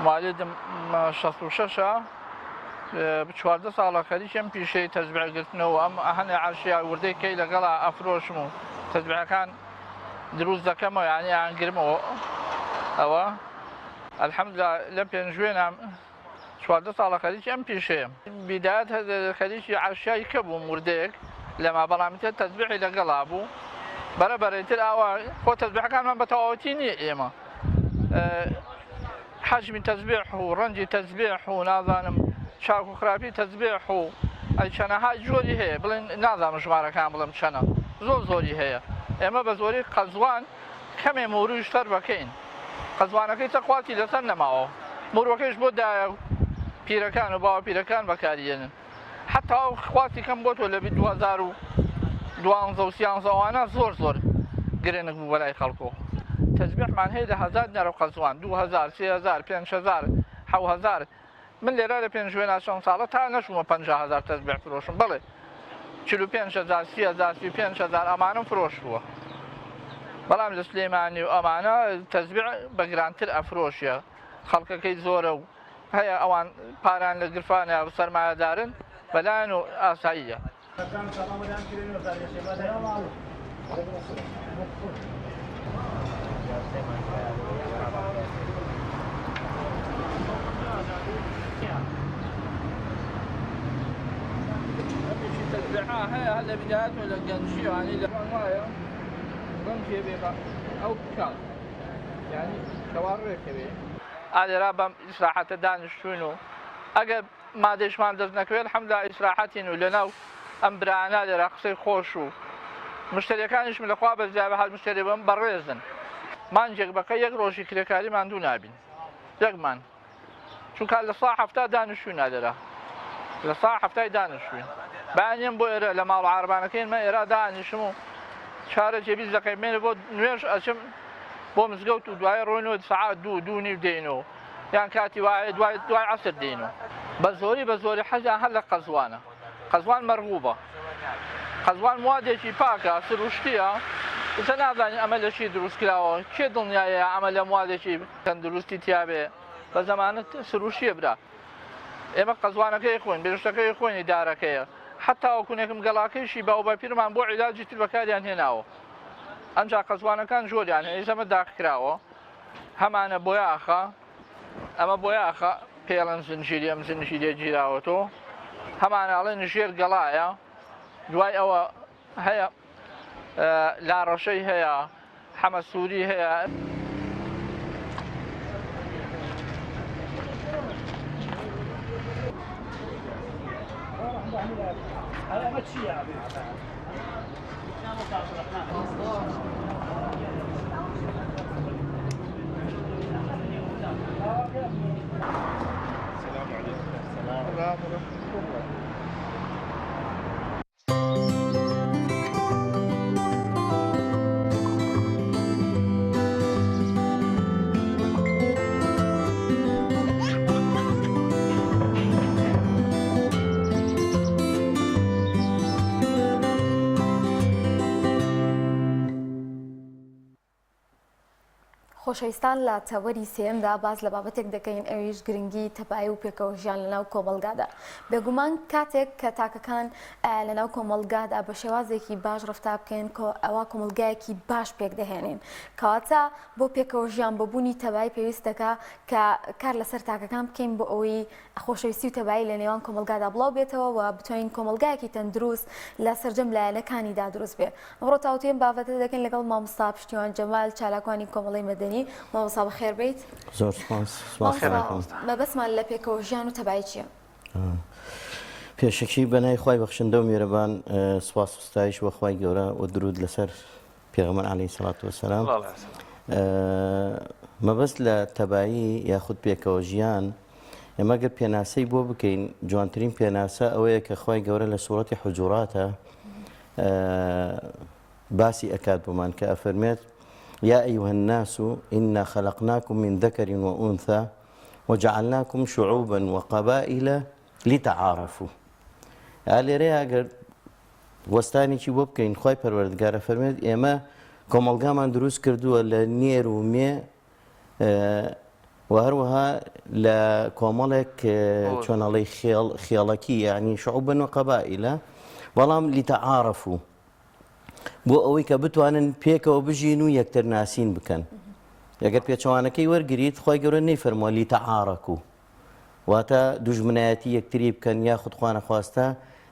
والدم 66 ب14 ساڵە خەریکم پیشەی تەزبیحگرتنەوە ئەم هەنێ عەرشیا وردەی کەی لەگەڵا ئەفرۆشم و تەزبیحەکان دروست دەکەمەوە یعنی ئەنگرمەوە ئەوە الحەمدوللا لە پێنجوێنم 14 ساڵە خەریکی ئەم پیشەیە بیدایەت خەریکی عەرشیایی کە بووم وردەیەک لەما بەڵامیتە تەزبیحی لەگەڵا بوو بەرەبەرەتر ئاوا خۆ تەزبیحەکانمان بە تەواوەتی نییە ئێمە حەجمی تەزبیح و ڕەنجی تەزبیح و نازانم چاک و خراپی تەزبیح و ئەی چەنەها جۆری هەیە بڵێن نازانم ژمارەکان بڵێم چەنە زۆری هەیە ئێمە بە زۆری قەزوان کەمێ موروی شتەر بەکەین قەزوانەکەی تەخواتی لەسەر نەماوە موروەکەیش بۆ دایە پیرەکان و باوە پیرەکان بەکارێنن حتا ئەو خواتی کەم بۆ تۆ لە 2012 ئەوانە زۆر گرنگ بوو بەلای خەڵکۆ تەزبیحمان هەیە لە 1000 نەرە قەزوان 2000 3000 5000 7000 من لێرە لە پێنجوێنە چەند ساڵە تا نەچوومە 50000 تەزبیح فرۆشم بڵێ 45000 30000 5000 ئەمانم فرۆش بووە بەڵام لە سلێمانی و ئەمانە تەزبیح بە گرانتر ئەفرۆشیە خەڵکەکەی زۆرە و هەیە ئەوان پاران لە گرفانە سەرمایەدارن بەلایەن و ئاساییە تەزبیحا هەیە هەر لە بیدایەتەوە لە گەنجیوانی لە وایە ڕەنجێ بێ ئەو بکات یعنی کەوا ڕێکەوێ ئالێرا بەم ئیسراحەتە دانیشتوین و ئەگەر مادەشمان دەست نەکەوێت الحەمدوللا ئیسراحەتین و لەناو ئەم برانە لێرا قسەی خۆش و مشتریەکانیشم لەخوا بەزیابە هەر مشتری بەم بەڕێزن مانجێک بەکە یەک ڕۆژی کرێکاریمان دوو نابین یەکمان چونکە لە سا هەفتا دانیشتوینە لێرە لە سا هەفتای دانیشتوین بەیانیم بۆ ئێرە لە ماڵ عاربانەکەین مە ئێرە دانیشم و چارە جێبیز دەقەیمێنە بۆ نوێژ ئەچم بۆ مزگەوت و دوای ڕۆینەوە سعات دوو نیو دێنەوە یان کاتی وایە دوای عەسر دێنەوە بە زۆری حەجیان هەر لە قەزوانە قەزوان مەرغوبە قەزوان موادێکی پاکە سروشتیە ئێستا نازانین ئەمە لە چی دروست کراوە کێ دڵنیایە ئەمە لە موادێکی تەندروستی تیابێ بە زەمانە سروشیە برا ئێمە قەزوانەکەی خۆین بێژوشتەکەی خۆینی دارەکەیە حتا وەکوونێکم گەڵاکەیشی باو بە پیرمان بۆ عیلاجی تر بەکاریان هێناوە ئەنجا قەزوانەکان جۆریان هەیە ئێمە داخراوە هەمانە بۆیاخە ئەمە بۆیاخە پێڵەن زنجیری ئەم زنجیرێ گیراوەتەوە هەماناڵێن ژێر گەڵایە دوای ئەوە هەیە لاڕەشەی هەیە حەمە سووری هەیە ئەمە چییە؟ خۆشەویستان لە تەوەری سێمدا باز لە بابەتێک دەکەین ئەویش گرنگی تەبایی و پێکەوەژیان لەناو کۆمەلگادا بێگومان کاتێک کە تاکەکان لەناو کۆمەلگادا بە شێوازێکی باش ڕفتار بکەین ئەوە کۆمەلگایەکی باش پێک دەهێنین کەواتە بۆ پێکەوەژیان بەبوونی تەبایی پێویست دەکا کە کار لەسەر تاکەکان بکەین بۆ ئەوەی خۆشەویستی و تەبایی لە نێوان کۆمەلگادا بڵاو بێتەوە و بتوانین کۆمەلگایەکی تەندروست لە سەرجەم لایەنەکانیدا دروست بێت ئەمڕۆ تاوتوێن بابەتە دەکەین لەگەڵ مامۆستا پشتیوان جەمال چالاکوانی کۆمەڵی مەدەنی مامۆستا بەخێر بیت زۆر سپاس مەبەستمان لە پێکەوەژیان و تەبایی چییە؟ پێشەکی بەنای خوای بەخشندە و میێرەبان سوپاس و ستایش بۆ خوای گەورە و درود لەسەر پێغەمبەر عەلەیهی سەڵات وەسەلام مەبەست لە تەبایی یاخود پێکەوەژیان ئێمە گەر پێناسەی بۆ بکەین جوانترین پێناسە ئەوەیە کە خوای گەورە لە سوورەتی حوجوراتە باسی ئەکات بۆمان کە ئەفەرمێت يا أيها الناس إنا خلقناكم من ذكر وأنثى وجعلناكم شعوبا وقبائل لتعارفوا لێرەیە ئەگەر وەستانێکی بۆ بکەین خوای پەروەردگارە فەرمێت ئێمە کۆمەڵگامان دروست کردووە لە نێر و مێ و هەروەها لە کۆمەڵێک چۆنەڵی خێڵەکی یعنی شعوبا وقبائل بەڵام لتعارفوا بۆ ئەوەی کە بتوانن پێکەوە بژین و یەکتر ناسین بکەن ئەگەر پێچەوانەکەی وەرگریت خۆی گەورە نەیفەرمووە لیتەعارەکو واتە دوژمنایەتی یەکتری بکەن یاخود خوا نەخواستە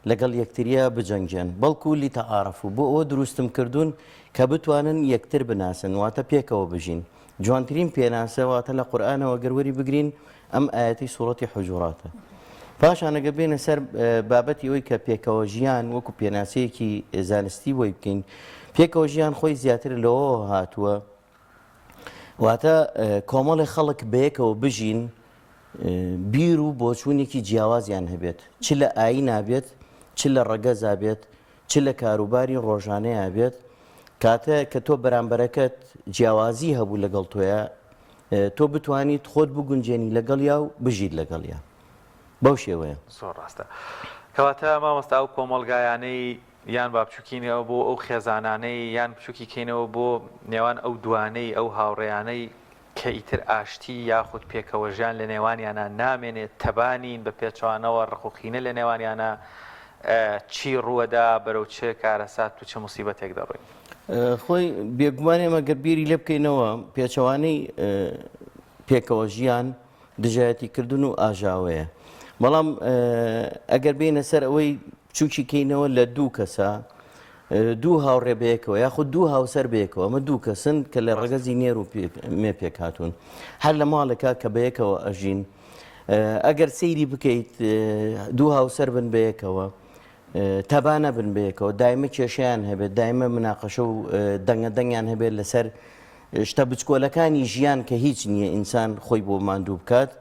لەگەڵ یەکتریە بجەنگێن بەڵکو لیتەعارەفو بۆ ئەوە دروستم کردوون کە بتوانن یەکتر بناسن واتە پێکەوە بژین جوانترین پێناسە واتە لە قورئانەوە گەروەری بگرین ئەم ئاەتی سوورەتی حوجوراتە پاشان ئەگە بێنە سەر بابەتی ئەوەی کە پێکەوە ژیان وەکو پێناسەیەکی زانستی بۆی بکەین پێکەوە ژیان خۆی زیاتر لەوە هاتووە واتە کۆمەڵی خەڵک بەیەکەوە بژین بیر و بۆچوونێکی جیاوازیان هەبێت چ لە ئاینە بێت چ لە ڕەگەزا بێت چ لە کاروباری ڕۆژانەیە بێت کاتە کە تۆ بەرامبەرەکەت جیاوازی هەبوو لەگەڵ تۆیە تۆ بتوانیت خۆت بگونجێنی لەگەڵ یا و بژیت لەگەڵ یا بەو شێوەیە زۆر ڕاستە کەواتە مامۆستا ئەو کۆمەڵگایانەی یان با بچووکینەوە بۆ ئەو خێزانانەی یان بچووکی کەینەوە بۆ نێوان ئەو دوانەی ئەو هاوڕێیانەی کە ئیتر ئاشتی یاخود پێکەوەژیان لە نێوانیانە نامێنێت تەبانین بە پێچوانەوە ڕخوخینە لە نێوانیانە چی ڕووەدا بەرەو چه کارەسات و چه موسیبەتێک دەڕۆین خۆی بێگومان ئێمە گەر بیری لێ بکەینەوە پێچەوانەی پێکەوەژیان دژایەتیکردن و ئاژاوەیە بەڵام ئەگەر بینە سەر ئەوەی بچووکی کەینەوە لە دوو کەسە دوو هاوڕێ بەیەکەوە یاخود دوو هاوسەر بەیەکەوە ئەمە دوو کەسن کە لە ڕەگەزی نێر و مێ پێک هاتوون هەر لە ماڵێکا کە بەیەکەوە ئەژین ئەگەر سەیری بکەیت دوو هاوسەر بن بەیەکەوە تەبانە بن بەیەکەوە دایمە کێشیان هەبێت دایمە مناقەشە و دەنگە دەنگیان هەبێت لەسەر شتە بچکۆلەکانی ژیان کە هیچ نییە ئینسان خۆی بۆ ماندوو بکات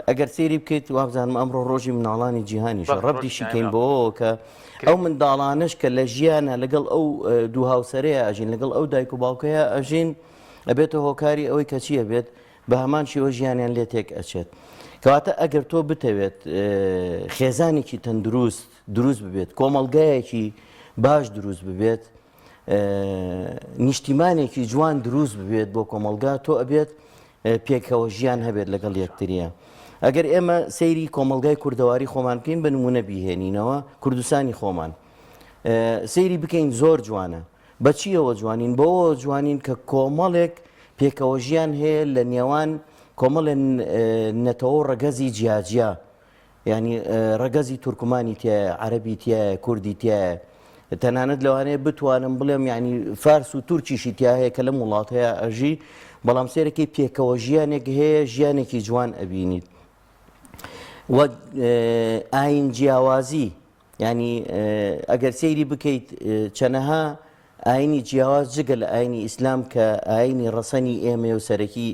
ئەگەر سێری بکەیت وابزانم ئەمڕۆ ڕۆژی مناڵانی جیهانیش ڕەبدیشی کەین بۆەوە کە ئەو منداڵانش کە لە ژیانە لەگەڵ ئەو دوو هاوسەرەیە ئەژین لەگەڵ ئەو دایک و باوکەیە ئەژین ئەبێتە هۆکاری ئەوەی کە چیە بێت بە هەمان شێوە ژیانیان لێ تێک ئەچێت کەواتە ئەگەر تۆ بتەوێت خێزانێکی تەندروست دروست ببێت کۆمەڵگایەکی باش دروست ببێت نیشتیمانێکی جوان دروست ببێت بۆ کۆمەڵگا تۆ ئەبێت پێکەوە ژیان هەبێت لەگەڵ یەکتریە ئەگەر ئێمە سەیری کۆمەڵگای کوردەواری خۆمان بکەین بە نمونە بیهێنینەوە کوردستانی خۆمان سەیری بکەین زۆر جوانە بەچیەوە جوانین بەوە جوانین کە کۆمەڵێک پێکەوە ژیان هەیە لە نێوان کۆمەڵێن نەتەوە ڕەگەزی جیاجیا ینی ڕەگەزی تورکمانی تایە عەرەبی تایە کوردی تایە تەنانەت لەوانەیە بتوانم بڵێم ینی فارس و تورکیشی تیا هەیە کە لە وڵاتەیە ئەژی بەڵام سێرەکەی پێکەوە ژیانێک هەیە ژیانێکی جوان ئەبینیت وە ئاین جیاوازی ینی ئەگەر سەیری بکەیت چەنەها ئاینی جیاواز جگە لە ئاینی ئیسلام کە ئاینی ڕەسەنی ئێمە و سەرەکی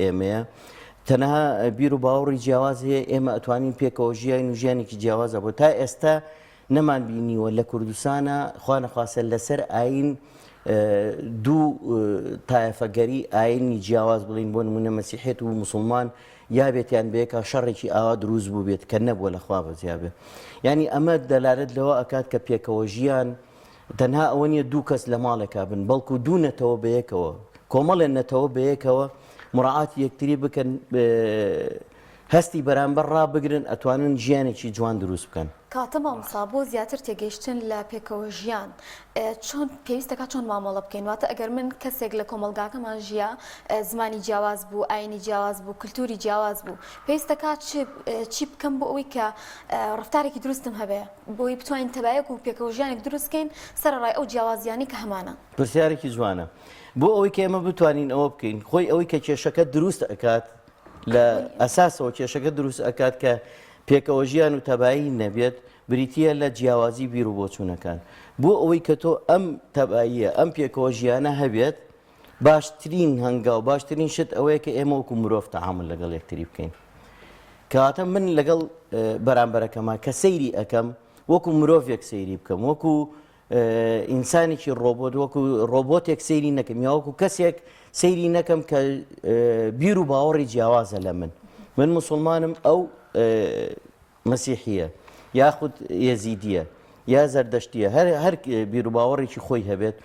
ئێمەیە تەنها بیر و باوەڕی جیاواز هەیە ئێمە ئەتوانین پێکەوە ژیان و ژیانێکی جیاوازە بۆ تا ئێستا نەمان بینیوە لە کوردستانە خوا نەخواسە لەسەر ئاین دوو تایەفەگەری ئاینی جیاواز بڵین بۆ نمونە مەسیحێت و موسڵمان یا بێتیان بەیەکە شەڕێکی ئاوا دروست بوو بێت کە نەبووە لەخوا بەزیابێ یعنی ئەمە دەلالت لەوە ئەکات کە پێکەوە ژیان تەنها ئەوە نیە دوو کەس لە ماڵێکا بن بەڵکو دوو نەتەوە بەیەکەوە کۆمەڵێن نەتەوە بەیەکەوە مڕعاتی یەکتری بکەن هەستی بەرامبەر ڕابگرن ئەتوانن ژیانێکی جوان دروست بکەن. کاتە مامۆستا بۆ زیاتر تێگەیشتن لە پێکەوە ژیان چۆن پێویستەکە چۆن مامەڵە بکەین واتە ئەگەر من کەسێک لە کۆمەلگاکەمان ژیە زمانی جیاواز بوو ئاینی جیاواز بوو کللتوری جیاواز بوو پێویستەکە چی بکەم بۆ ئەوەی کە ڕفتارێکی دروستم هەبێ بۆی بتوانین تەبایەک و پێکەوە ژیانێک دروستکەین سەرڕای ئەو جیاوازیانی کە هەمانە. پرسیارێکی جوانە بۆ ئەوەی کە ئێمە بتوانین ئەوە بکەین خۆی ئەوەی کە کێشەکە دروست ئەکات لە ئەساسەوە کێشەکە دروست ئەکات کە پێکەوە ژیان و تەبایی نەبێت بریتە لە جیاوازی بیر و بۆچوونەکان بۆ ئەوەی کە تۆ ئەم تەباییە ئەم پێکەوە ژیانە هەبێت باشترین هەنگاو باشترین شت ئەوەیە کە ئێمە وەکو مرۆڤ تەعامل لەگەڵ یەکتری بکەین کەواتە من لەگەڵ بەرامبەرەکەما کە سەیری ئەەکەم وەکو مرۆڤێک سەیری بکەم وەکو ئینسانێکی ڕۆبۆت وەکو ڕۆبۆتێک سەیری نەکەم یا وەکو کەسێک سەیری نەکەم کە بیر و باوەڕی جیاوازە لە من موسڵمانم ئەو مەسیحیە یاخود یەزیدیە یا زەردەشتیە هەر بیر و باوەڕێکی خۆی هەبێت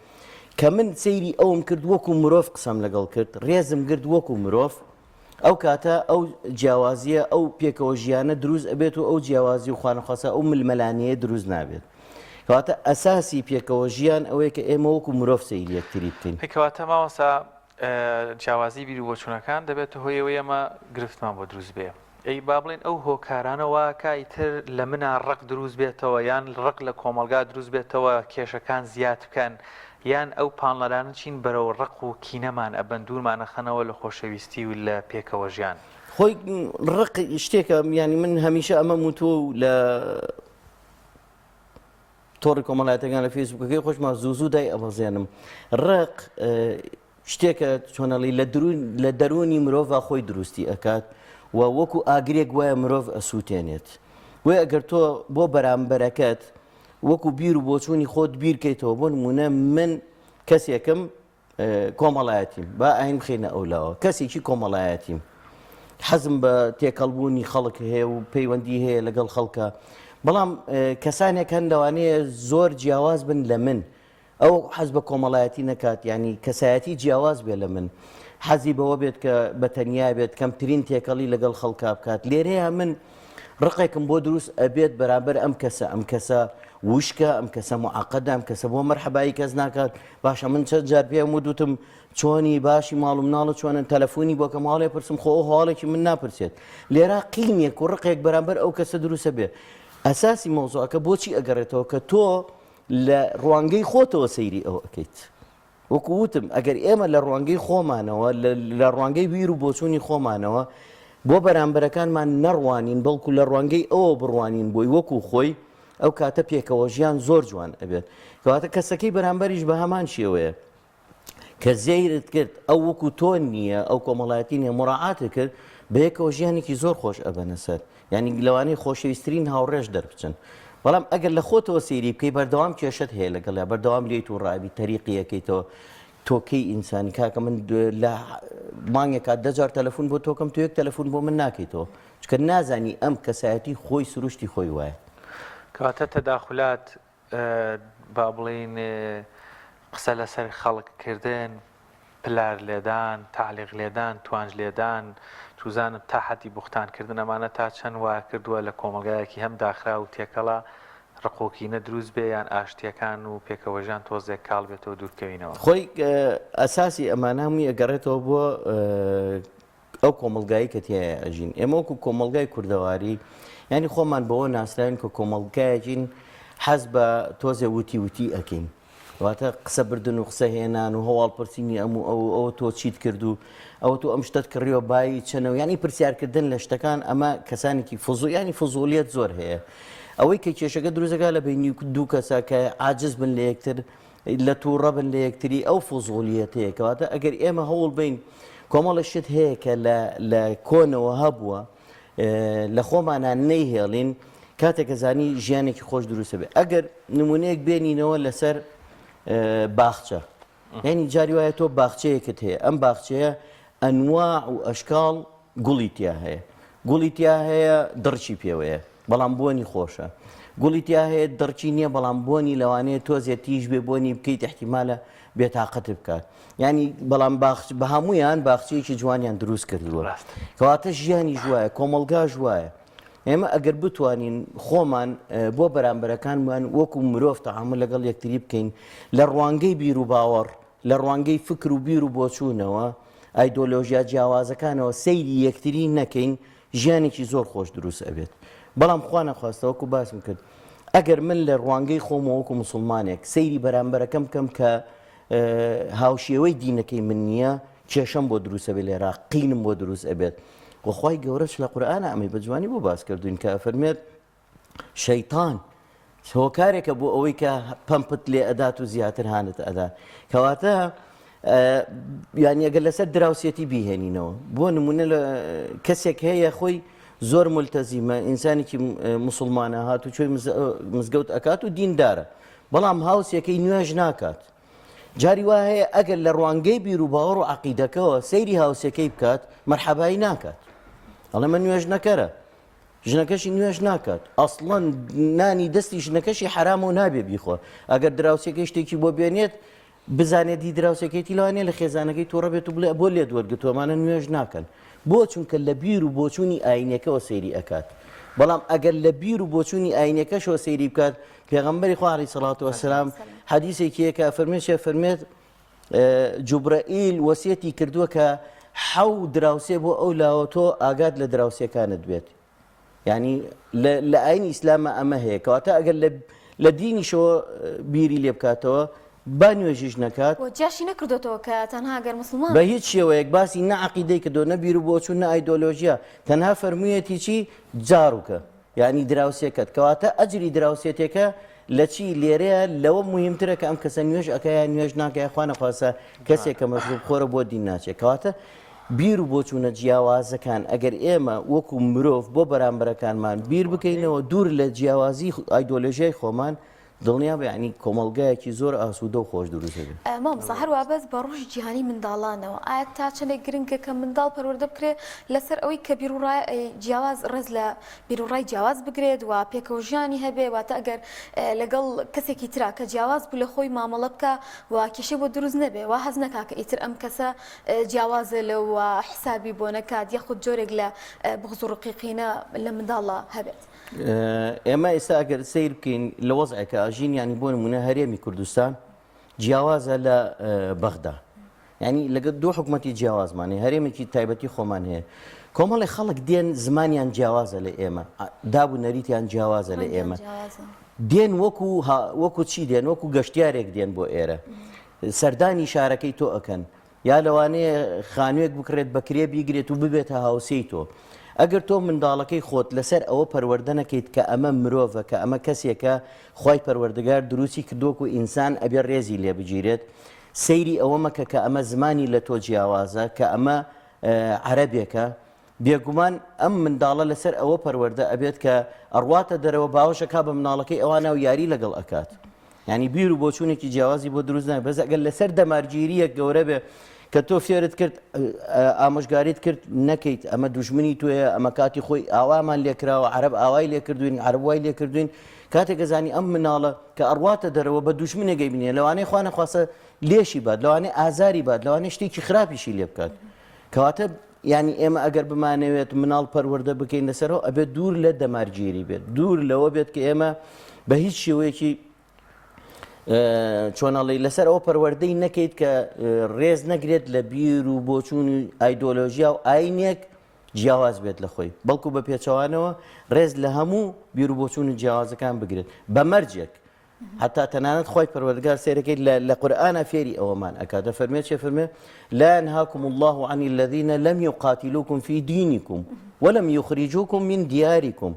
کە من سەیری ئەوم کرد وەکو مرۆڤ قسەم لەگەڵ کرد ڕێزم کرد وەکو مرۆڤ ئەو کاتە ئەو جیاوازیە ئەو پێکەوە ژیانە دروست ئەبێت و ئەو جیاوازی و خوانەخواسە ئەو ملمەلانەیە دروست نابێت کەواتە ئەساسی پێکەوە ژیان ئەوەیە کە ئێمە وەکو مرۆڤ سەیری یەکتری بکەین. کەواتە مامۆستا جیاوازی بیر و بۆچوونەکان دەبێت هۆیەوەی ئەمە گرفتمان بۆ دروست بێ ئەی با بڵێن ئەو هۆکارانەوە کایتر لە منە ڕق دروست بێتەوە یان ڕق لە کۆمەلگا دروست بێتەوە کێشەکان زیاد بکەن یان ئەو پاڵنەرانە چین بەرەوە ڕق و کینەمان ئەبەن دوورمانەخەنەوە لە خۆشەویستی و لە پێکەوە ژیان خۆی ڕق شتێکە ینی من هەمیشە ئەمە موتۆ لە تۆڕی کۆمەڵایەتەکان لە فێسبووکەکەی خۆشمان زوو دای ئەبەزێنم ڕق شتێکە چۆنەڵی لە دەرونی مرۆڤ خۆی دروستی ئەکات و وەکو ئاگرێک وایە مرۆڤ ئەسووتێنێت وێ ئەگەر تۆ بۆ بەرامبەرەکەت وەکو بیر و بۆچوونی خۆت بیرکەیتەوە بۆ نمونە من کەسێکم کۆمەڵایەتیم با ئاین بخێنە ئەولاوە کەسێکی کۆمەڵایەتیم حەزم بە تێکەڵبوونی خەڵک هەیە و پەیوەندی هەیە لەگەڵ خەڵکە بەڵام کەسانێک هەن لەوانەیە زۆر جیاواز بن لە من ئەو حەز بە کۆمەڵایەتی نەکات ینی کەسایەتی جیاواز بێ لە من حەزی بەوە بێت کە بەتەنیا بێت کەمترین تێکەڵی لەگەڵ خەڵکا بکات لێرەیە من ڕقێکم بۆ دروست ئەبێت بەرامبەر ئەم کەسە وشکە ئەم کەسە معقەدە ئەم کەسە بۆ مەرحەبایی کەس ناکات باشە من چەند جار پێم وتم چۆنی باشی ماڵ و مناڵە چۆنن تەلەفۆنی بۆ کە ماڵێ پرسم خۆ هەواڵێکی من ناپرسێت لێرە قیمێک و ڕقێک بەرامبەر ئەو کەسە دروستە بێ ئەساسی مۆزوعەکە بۆچی ئەگەڕێتەوە کە تۆ لە ڕوانگەی خۆتەوە سەیری ئەو ئەەکەیت وەکو وتم ئەگەر ئێمە لە ڕوانگەی خۆمانەوە لە ڕوانگەی بیر و بۆچوونی خۆمانەوە بۆ بەرامبەرەکانمان نەڕوانین بەڵکو لە ڕوانگەی ئەوە بڕوانین بۆی وەکو خۆی ئەو کاتە پێکەوە ژیان زۆر جوان ئەبێت کەواتە کەسەکەی بەرامبەریش بە هەمان شێوەیە کە زەیرت کرد ئەو وەکو تۆ نییە ئەو کۆمەڵایەتی نیە مڕاعاتە کرد بەیەکەوە ژیانێکی زۆر خۆش ئەبەنە سەر یعنی لەوانەیە خۆشەویستترین هاوڕێژ دەربچن بەڵام ئەگەر لە خۆتەوە سەیری بکەی بەردەوام کێشت هەیە لەگەڵ بەردەوام لێیت و ڕابی تەریقیەکەیتەوە تۆکەی ئینسانی کاکە من لە مانگێکا 10,000 تەلەفۆن بۆ تۆکەم تۆ یەک تەلەفۆن بۆ من ناکەیتەوە چکە نازانی ئەم کەسایەتی خۆی سروشتی خۆی وایە کەواتە تەداخلات با بڵین قسە لەسەر خەڵککردن پلار لێدان تعلیق لێدان توانج لێدان توزانم تا حەدی بوختانکردن ئەمانە تا چەند وا کردووە لە کۆمەلگایەکی هەم داخرا و تێکەڵا ڕقۆکینە دروست بێ یان ئاشتیەکان و پێکەوەژان تۆزێک کاڵ بێتەوە دوورکەوینەوە خۆی ئەساسی ئەمانەمی ئەگەڕێتەوە بۆ ئەو کۆمەلگایی کە تایە ئەژین ئێمە وەکو کۆمەلگای کوردەواری ینی خۆمان بەوە ناسراین کە کۆمەلگایەکین حەز بە تۆزێ وتی وتی ئەکەین واتە قسە بردن و قسە هێنان و هەواڵپرسینی ئەو تۆ چیت کرد و ئەوە تۆ ئەم شتت کڕیوە بای چەنەوە ینی پرسیارکردن لە شتەکان ئەمە کەسانێکی فزوڵ ینی فزوڵیەت زۆر هەیە ئەوەی کە کێشەکە دروستەکە لە بینی دوو کەسە کە عاجز بن لە یەکتر لە تووڕە بن لە یەکتری ئەو فزوڵیەتەیە کەواتە ئەگەر ئێمە هەوڵ بین کۆمەڵە شت هەیە کە لە کۆنەوە هەبووە لە خۆمانان نەیهێڵین کاتێک زانی ژیانێکی خۆش دروستە بێت ئەگەر نمونەیەک بێنینەوە لەسەر باخچە یعنی جاری وایە تۆ باخچەیەکت هەیە ئەم باخچەیە ئەنواع و ئەشکاڵ گوڵی تیا هەیە گوڵی تیا هەیە دڕچی پێوەیە بەڵام بۆنی خۆشە گوڵی تیا هەیە دڕچی نییە بەڵام بۆنی لەوانەیە تۆزێ تیژ بێ بۆنی بکەیت احتیمالە بێتاقەت بکات ینی بەڵام بە هەمویان باخچەیەکی جوانیان دروست کردووە کەواتە ژیانی ژوایە کۆمەلگا ژوایە ئێمە ئەگەر بتوانین خۆمان بۆ بەرامبەرەکانمان وەکو مرۆڤ تەعامل لەگەڵ یەکتری بکەین لە ڕوانگەی بیر و باوەڕ لە ڕوانگەی فکر و بیر و بۆچوونەوە ئایدۆلۆژیا جیاوازەکانەوە سەیری یەکتری نەکەین ژیانێکی زۆر خۆش دروست ئەبێت بەڵام خوا نەخواستەوەکو باسم کرد ئەگەر من لە ڕوانگەی خۆمەوەکو مسلمانێک سەیری بەرامبەرەکەم بکەم کە هاوشێوەی دینەکەی من نییە کێشەم بۆ دروستە بێت لێرا قینم بۆ دروست ئەبێت وخوای گەورەش لە قورئانە ئەمەی بە جوانی بۆ باس کردوین کە ئەفەرمێت شەیتان هۆکارێکە بۆ ئەوەی کە پەمپت لێ ئەدات و زیاتر هانت ئەدا کەواتە یانی ئەگەر لەسەر دراوسێتی بیهێنینەوە بۆ نمونە کەسێک هەیە خۆی زۆر ملتەزیمە ئینسانێکی مسلمانە هات و چۆی مزگەوت ئەکات و دیندارە بەڵام هاوسێکەی نوێژ ناکات جاری وا هەیە ئەگەر لە ڕوانگەی بیر و باوەڕ و عەقیدەکەەوە سەیری هاوسەکەی بکات مەرحەبایی ناکات ئەڵێ من نوێژ نەکەرە ژنەکەشی نوێژ ناکات ئەسڵەن نانی دەستی ژنەکەشی حرامە و نابێ بیخۆ ئەگەر دراوسێکی شتێکی بۆ بێنێت بزانێت دی دراوسەکەیتی لەوانێ لە خێزانەکەی تۆڕە بێت و بڵێ بۆ لێ دووەرگتووەمانە نوێژ ناکەن بۆ چونکە لە بیر و بۆچوونی ئاینەکەەوە سەیری ئەکات بەڵام ئەگەر لە بیر و بۆچوونی ئاینەکەشەوە سەیری بکات پێغەمبەری خوا عەلەیهی سەڵات وەسەلام حەدیثێکی کە فەرمێت جوبرەئیل وەسیەتی کردووە کە حەو دراوسێ بۆ ئەو لاوە تۆ ئاگات لە دراوسەکانت بێت یعنی لە ئاینی ئیسلامە ئەمە هەیە کەواتە ئەگەر لە دینیشەوە بیری لێ بکاتەوە با نوێژیش نەکات جاشی نەکردوێتەوە کە تەنها گەر مسلمان بە هیچ شێوەیەک باسی نە عەقیدەی کردو نە بیر و بۆچوون نە ئایدۆلۆژیا تەنها فەرموویەتی چی جاروکە یعنی دراوسێکت کەواتە ئەجری دراوسێتێکە لە چی لێرەیە لەوە مهمترە کە ئەم کەسە نوێژ ئەکەیە نوێژ ناکەیە خوا نەخواسە کەسێک کە مەشروب خۆرە بۆ دین ناچێت کەواتە بیر و بۆچوونە جیاوازەکان ئەگەر ئێمە وەکو مرۆڤ بۆ بەرامبەرەکانمان بیر بکەینەوە دوور لە جیاوازی ئایدۆلۆژیای خۆمان دڵنیا بە ینی کۆمەڵگایەکی زۆر ئاسوودە و خۆش دروست بێت مامۆستا هەروە بەس بە ڕۆژی جیهانی منداڵانەوە ئایا تا چەندێک گرنگە کە منداڵ پەروەردە بکرێت لەسەر ئەوەی کە جیاواز ڕێز لە بیرروڕای جیاواز بگرێت و پێکەوە ژیانی هەبێ واتە ئەگەر لەگەڵ کەسێکی ترا کە جیاواز بوو لە خۆی مامەڵە بکە و کێشەی بۆ دروست نەبێ و هەز نەکا کە ئیتر ئەم کەسە جیاوازە لەوە حسابی بۆ نەکات یەخود جۆرێک لە بغز و ڕقیقینە لە منداڵە هەبێت ئێمە ئێستا ئەگەر سیر بکەین لە وەزعێکە ئاژین ینی بۆ نمونە هەرێمی کوردستان جیاوازە لە بەغدا ینی لەگەڵ دوو حکوومەتی جیاوازمانێ هەرێمێکی تایبەتی خۆمان هەیە کۆمەڵی خەڵک دێن زمانیان جیاوازە لە ئێمە دابوو نەریتیان جیاوازە لە ئێمە دێن وەکو چی دێن وەکو گەشتیارێک دێن بۆ ئێرە سەردانی شارەکەی تۆ ئەکەن یا لەوانەیە خانوویەک بکرێت بەکرێ بیگرێت و ببێتە هاوسەی تۆ ئەگەر تۆ منداڵەکەی خۆت لەسەر ئەوە پەروەردە نەکەیت کە ئەمە مرۆڤە کە ئەمە کەسێکە خی پەروەردگار دروستی کردووەکو ئینسان ئەبێ ڕێزی لێ بگیرێت سەیری ئەوە مەکە کە ئەمە زمانی لە تۆ جیاوازە کە ئەمە عەرەبێکە بێگومان ئەم منداڵە لەسەر ئەوە پەروەردە ئەبێت کە ئەڕواتە دەرەوە باوەشەکە بە مناڵەکەی ئەوانە و یاری لەگەڵ ئەکات ینی بیر و بۆچوونێکی جیاوازی بۆ دروست نابێت بەس ئەگەر لەسەر دەمارگیریەک گەورە بێ کە تۆ فێرت کرد ئامۆژگاریت کرد نەکەیت ئەمە دوژمنی توێە ئەمە کاتی خۆی ئاوامان لێکراوە عەرەب ئاوای لێ کردوین عەرەب وای لێ کردوین کاتێک گەزانی ئەم مناڵە کە ئەڕواتە دەرەوە بە دوژمنێکی بینێ لەوانەیە خوا نەخواسە لێشی بات لەوانەیە ئازاری بات لەوانەیە شتێکی خراپیشی لێ بکات کەواتە ینی ئێمە ئەگەر بمانەوێت مناڵ پەروەردە بکەین لەسەرەوە ئەبێت دوور لە دەمارگیری بێت دوور لەوە بێت کە ئێمە بە هیچ شێوەیەکی چۆنەڵی لەسەر ئەوە پەروەردەی نەکەیت کە ڕێز نەگرێت لە بیر و بۆچوونی ئایدۆلۆژیا و ئاینێک جیاواز بێت لە خۆی بەڵکو بە پێچەوانەوە ڕێز لە هەموو بیر و بۆچوونی جیاوازەکان بگرێت بە مەرجێک حتا تەنانەت خۆی پەروەردگار سێرەکەیت لە قورئانە فێری ئەوەمان ئەکات دەفەرمێت چێ فەرمێت لا ينهاكم الله عن الذين لم يقاتلوكم في دينكم ولم يخرجوكم من دياركم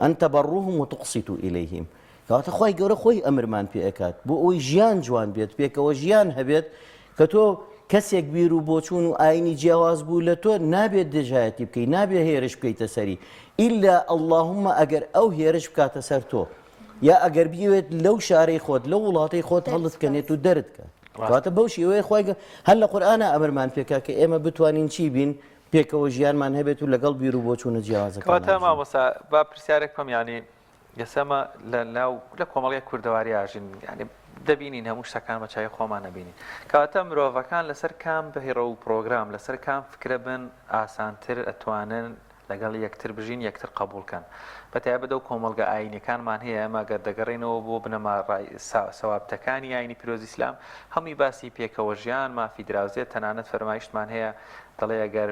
أن تبروهم وتقسطوا إليهم کەواتە خی گەورە خۆی ئەمرمان پێ ئەکات بۆ ئەوی ژیان جوان بێت پێکەوە ژیان هەبێت کە تۆ کەسێک بیر و بۆچوون و ئاینی جیاواز بوو لە تۆ نابێت دژایەتی بکەیت نابێت هێرش بکەیتە سەری ئیلا ئەڵڵاهومە ئەگەر ئەو هێرش بکاتە سەر تۆ یا ئەگەر بیوێت لەو شارەی خۆت لەو وڵاتی خۆت هەڵت کەنێت و دەرت کە کاتە بەو شێوەیە خۆی هەر لە قورئانە ئەمرمان پێکا کە ئێمە بتوانین چی بین پێکەوە ژیانمان هەبێت و لەگەڵ بیر و بۆچوونە جیاوازەکە کەواتە مامۆستا با پرسیارێک کۆم ینی ئێسەمە لە کۆمەڵگەی کوردەواری ئاژین ینی دەبینین هەموو شتەکان بە چای خۆمان نەبینین کەواتە مرۆڤەکان لەسەر کام بەهێڕە و پرۆگرام لەسەر کام فکرە بن ئاسانتر ئەتوانن لەگەڵ یەکتر بژین یەکتر قبولکەن بەتایبەت ئەو کۆمەڵگە ئاینەکانمان هەیە ئەمە گەر دەگەڕێنەوە بۆ بنەما سەوابتەکانی ئاینی پیرۆزی ئیسلام هەمووی باسی پێکەوە ژیان مافی دراوزێت تەنانەت فەرمایشتمان هەیە دەڵێ ئەگەر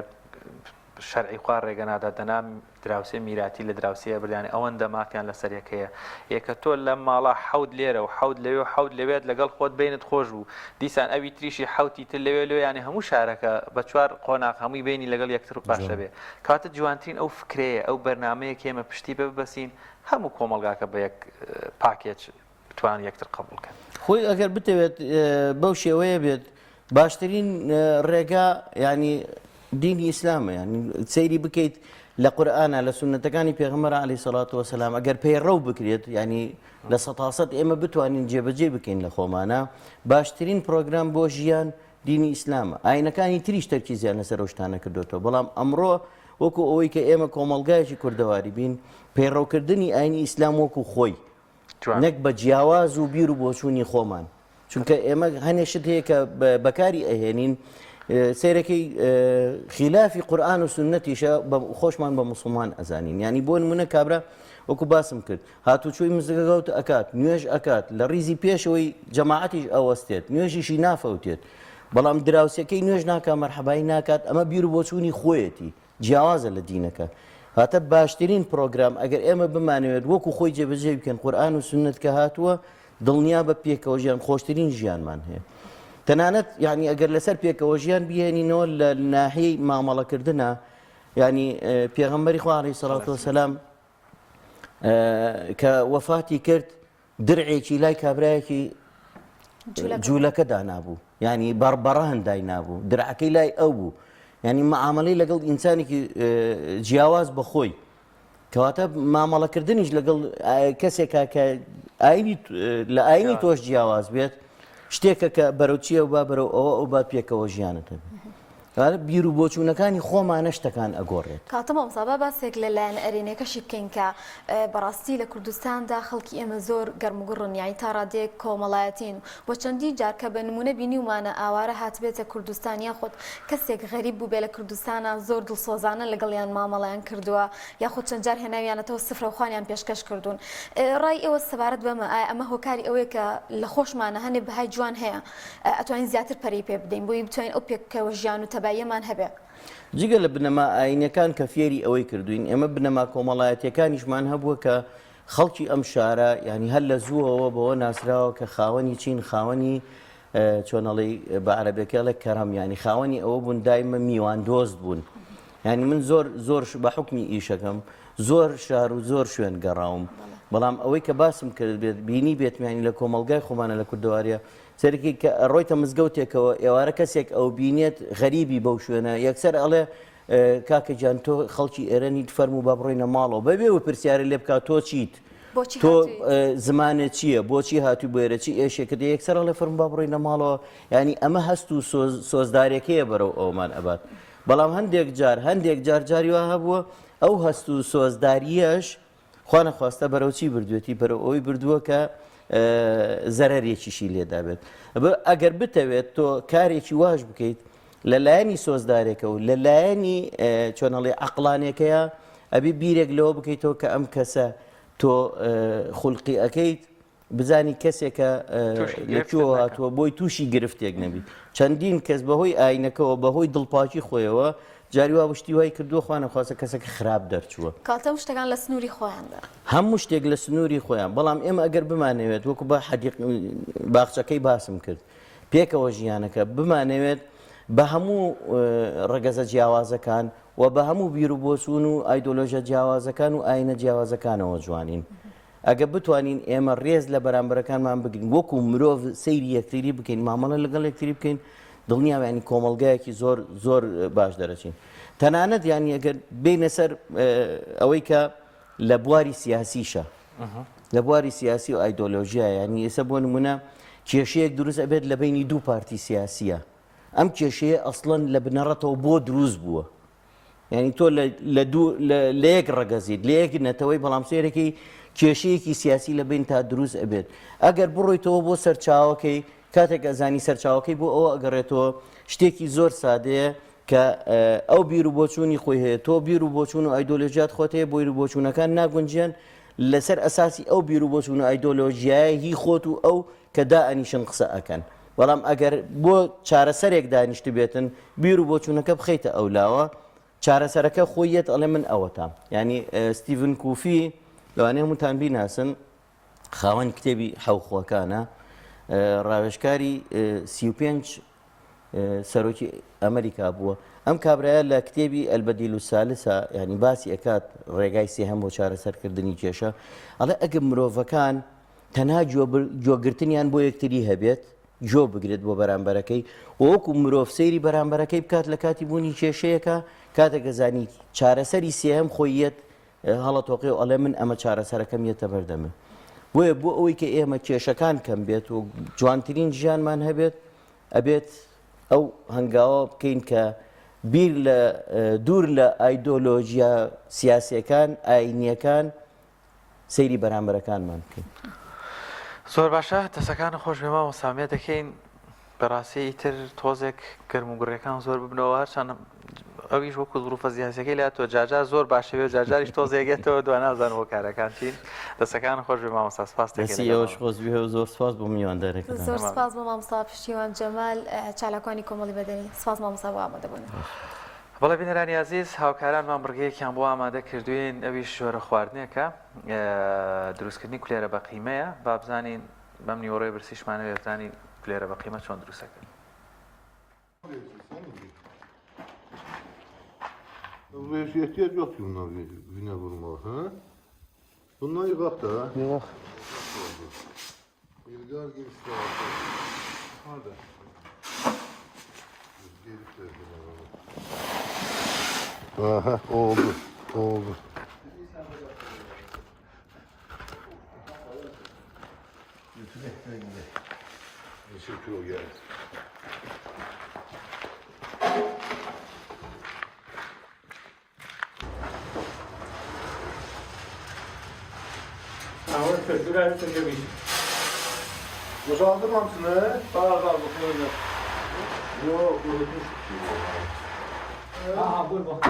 شەرعی خوا ڕێگەنادا دەنام دراوسێ میراتی لە دراوسەیە بردیانی ئەوەندە مافیان لەسەر یەکەیە یەکە تۆ لە ماڵا حەوت لێرە و حەوت لەوێ و حەوت لەوێت لەگەڵ خۆت بینت خۆش بوو دیسان ئەوی تریشی حەوتی تر لەوێ لێ ینی هەموو شارەکە بە چوار قۆناق هەمووی بینی لەگەڵ یەکتر باشە بێ کاتە جوانترین ئەو فکرەیە ئەو بەرنامەیە کێمە پشتی بە ببەسین هەموو کۆمەڵگاکە بە یەک پاکێج بتوان یەکتر قبولکەن خۆی ئەگەر بتەوێت بەو شێوەیە بێت باشترین ڕێگا ینی دینی ئیسلامە ینی سەیری بکەیت لە قورئانە لە سونەتەکانی پێغەمبەر عەلەیهی سەڵات وەسەلام ئەگەر پەیڕەو بکرێت ینی لە سەتاسەد ئێمە بتوانین جێبەجێ بکەین لە خۆمانە باشترین پرۆگرام بۆ ژیان دینی ئیسلامە ئاینەکانی تریش تەرکیزیان لەسەر ئەو شتانە کردوێتەوە بەڵام ئەمڕۆ وەکو ئەوەی کە ئێمە کۆمەڵگایەکی کوردەواری بین پەیڕەوکردنی ئاینی ئیسلام وەکو خۆی نەک بە جیاواز و بیر و بۆچوونی خۆمان چونکە ئێمە هەنێ شت هەیە کە بەکاری ئەهێنین سیرەکەی خلافی قورئان و سنەتیشە خۆشمان بە موسڵمان ئەزانین ینی بۆ نمونە کابرا وەکو باسم کرد هاتوچۆی مزگەوت ئەکات نوێژ ئەکات لە ڕیزی پێشەوەی جەماعەتیش ئەوەستێت نوێژیشی نافەوتێت بەڵام دراوسەکەی نوێژ ناکات مەرحەبایی ناکات ئەمە بیر و بۆچوونی خۆیەتی جیاوازە لە دینەکە هاتە باشترین پرۆگرام ئەگەر ئێمە بمانەوێت وەکو خۆی جێبەجێ بکەن قورئان و سنت کە هاتووە دڵنیا بە پێکەوە ژیان خۆشترین ژیانمان هەیە تەنانەت ینی ئەگەر لەسەر پێکەوە ژیان بهێنینەوە لە ناحیەی مامەڵەکردنە ینی پێغەمبەری خوا عەلەیهی سەڵات وەسەلام کە وەفاتی کرد درعێکی لای کابرایەکی جوولەکە دانابوو ینی بەڕبەڕە هەندای نابوو درعەکەی لای ئەو بوو ینی مەعامەلەی لەگەڵ ئینسانێکی جیاواز بەخۆی کەواتە مامەڵەکردنیش لەگەڵ کەسێکە کە لە ئاینی تۆش جیاواز بێت شتێکە کە بەرەو چیە و با بەرەو ئەوە ئەو با پێکەوە ژیانت بیر و بۆچوونەکانی خۆمانە شتەکان ئەگۆڕێت کاتەمە ئەمسابە باسێک لەلایەن ئەرێنەکەشی بکەین کە بەڕاستی لە کوردستاندا خەڵکی ئێمە زۆر گەرمگوڕن یانی تا ڕادێک کۆمەڵایەتین بۆ چەندی جار کە بە نمونە بینیومانە ئاوارە هاتبێتە کوردستانیا خۆت کەسێک غەریب بوو بێ لە کوردستانە زۆر دڵسۆزانە لەگەڵیان مامەڵیان کردووە یاخود چەند جار هێناویانەتەوە سفرە و خوانیان پێشکەش کردوون ڕای ئێوە سەبارەت بەمە ئایا ئەمە هۆکاری ئەوەیە کە لە خۆشمانە هەنێ بەهای جوان هەیە ئەتوانین زیاتر پەری پێ بدەین بۆی بتوانین ئەو پێکەوە ژیان و تەباییەمان هەبێ جگە لە بنەما ئاینەکان کە فێری ئەوەی کردوین ئێمە بنەما کۆمەڵایەتیەکانیشمان هەبووە کە خەڵکی ئەم شارە ینی هەر لە زووەوە بەوە ناسراوە کە خاوەنی چین خاوەنی چۆنەڵی بە عەرەبیەکە کەرەم ینی خاوەنی ئەوە بوون دایمە میوان دۆست بوون ینی من زۆر بە حوکمی ئیشەکەم زۆر شار و زۆر شوێن گەڕاوم بەڵام ئەوەی کە باسم کرد بێت بینی بێتمانی لە کۆمەڵگای خۆمانە لە کوردەواریە سەرکی کە ڕۆیتە مزگەوتێکەوە ئێوارە کەسێک ئەو بینێت غەریبی بەو شوێنە یەکسەر ئەڵێ کاکە جان تۆ خەڵکی ئێرەنی فەرموو با بڕۆینە ماڵەوە بەبێ و پرسیارە لێ بکات تۆ چیت تۆ زمانێت چییە بۆچی هاتووی بێرەچی ئێشێکە یەکسەر ئەڵێ فەرموو با بڕۆینە ماڵەوە ینی ئەمە هەست و سۆزدارێکەیە بەرەو ئەومان ئەبات بەڵام هەندێک جار جاریوە هەبووە ئەو هەست و سۆزداریەش خوا نەخواستە بەرەو چی بردوێتی بەرەو ئەوی بردووە کە زەرەرێکیشی لێدا بێت ئەگەر بتەوێت تۆ کارێکی واش بکەیت لەلایەنی سۆزدارێکە و لەلایەنی چۆنەڵێ عەقڵانێکەیە ئەبی بیرێک لەوە بکەیتەوە کە ئەم کەسە تۆ خوڵقی ئەەکەیت بزانی کەسێکە لەکوێوە هاتووە بۆی تووشی گرفتێک نەبی چەندین کەس بەهۆی ئاینەکەەوە بەهۆی دڵپاکی خۆیەوە جاریوا شتی وای کردووە خوا نەخواستە کەسێک خراپ دەرچووە کاتە شتەکان لە سنووری خۆیاندا هەموو شتێک لە سنووری خۆیان بەڵام ئێمە ئەگەر بمانەوێت وەکو بە باخچەکەی باسم کرد پێکەوە ژیانەکە بمانەوێت بە هەموو ڕەگەزە جیاوازەکان و بە هەموو بیر و بۆچوون و ئایدۆلۆژە جیاوازەکان و ئاینە جیاوازەکانەوە جوانین ئەگە بتوانین ئێمە ڕێز لە بەرامبەرەکانمان بگرین وەکو مرۆڤ سەیری یەکتری بکەین مامەڵە لەگەڵ یەکتری بکەین دڵنیاوانی کۆمەڵگایەکی زۆر باش دەرەچین تەنانەت ینی ئەگەر بینە سەر ئەوەی کە لە بواری سیاسیشە لە بواری سیاسی و ئایدۆلۆژیە ینی ئێستا بۆ نمونە کێشەیەک دروست ئەبێت لە بینی دوو پارتی سیاسیە ئەم کێشەیە ئەسڵەن لە بنەڕەتەوە بۆ دروست بووە ینی تۆ لە یەک ڕەگەزیت لە یەک نەتەوەی بەڵام سێرەکەی کێشەیەکی سیاسی لە بین تا دروست ئەبێت ئەگەر بڕۆیتەوە بۆ سەرچاوەکەی کاتێک ئەزانی سەرچاوەکەی بۆ ئەوە ئەگەڕێتەوە شتێکی زۆر سادەیە کە ئەو بیر و بۆچوونی خۆی هەیە تۆ بیر و بۆچوون و ئایدۆلۆژیات خۆت هەیە بۆ بیر و بۆچوونەکان ناگونجیان لەسەر ئەساسی ئەو بیر و بۆچوون و ئایدۆلۆژیایە هی خۆت و ئەو کە دائەنیشن قسە ئەکەن بەڵام ئەگەر بۆ چارەسەرێک دانیشت بێتن بیر و بۆچوونەکە بخەیتە ئەولاوە چارەسەرەکە خۆیەت ئەڵێ من ئەوەتام ینی ستیڤن کوفی لەوانەیە هەمووتان بیناسن خاوەن کتێبی حەوخۆکانە ڕاوێژکاری 35 سەرۆکی ئەمریکا بووە ئەم کابرایە لە کتێبی ئەلبەدیل و سالسا ینی باسی ئەکات ڕێگای سێهەم بۆ چارەسەرکردنی کێشە ئەڵێ ئەگەر مرۆڤەکان تەنها جۆگرتنیان بۆ یەکتری هەبێت جۆ بگرێت بۆ بەرامبەرەکەی وەکو مرۆڤ سەیری بەرامبەرەکەی بکات لە کاتی بوونی کێشەیەەکە کاتێک گەزانی چارەسەری سێهەم خۆیەت هەڵەتۆقی و ئەڵێ من ئەمە چارەسەرەکەم یەتە بەردەمێ بۆیە بۆ ئەوەی کە ئێمە کێشەکان کەم بێت و جوانترین ژیانمان هەبێت ئەبێت ئەو هەنگاوە بکەین کە بیر لە دوور لە ئایدۆلۆژیا سیاسیەکان ئاینیەکان سەیری بەرامبەرەکانمان بکەین زۆر باشە دەستەکان خۆش بێمەوە سامیە دەکەین بەڕاستی ئیتر تۆزێک گەرم و گوڕەکان زۆر ببنەوە چەند ئەویش وەکو زروفە زیاسەکەی لات تۆ جاجار زۆر باشەوێ جاجاریش تۆزێگێتەوە دو نازانەوە کارەکان چین دەستەکان خۆش بێ مامۆستا سپاس دەکەین خۆشبێ و زۆر سپاس بۆ میواندارێکتان زۆر سپاس بۆ مامۆستا پشتیوان جەمال چالاکانی کۆمەڵی بەدەنی سپاس مامۆستا بۆ ئامادەبوون بەڵێ بینەرانی عزیز هاوکارانمان بڕگەیەکیان بۆ ئامادە کردوین ئەویش ژۆرە خواردنێکە دروستکردنی کولێرە بە قیمەیە با بزانین بەم نیوەڕۆی برسیشمانە بێزانی کولێرە بە قیمە چۆن دروستەکەن Buraya ihtiyaç yok ki bunlar güne vurmalı. Ha? Bunlar yıkak da. Yıkak. İlgar girişte var. Hadi. Gelip de. Aha oldu. Oldu. Teşekkür ederim. Boşaldın mı hamsını? Var bu koydu. Yok, unutmuş. Aha, buyur bak.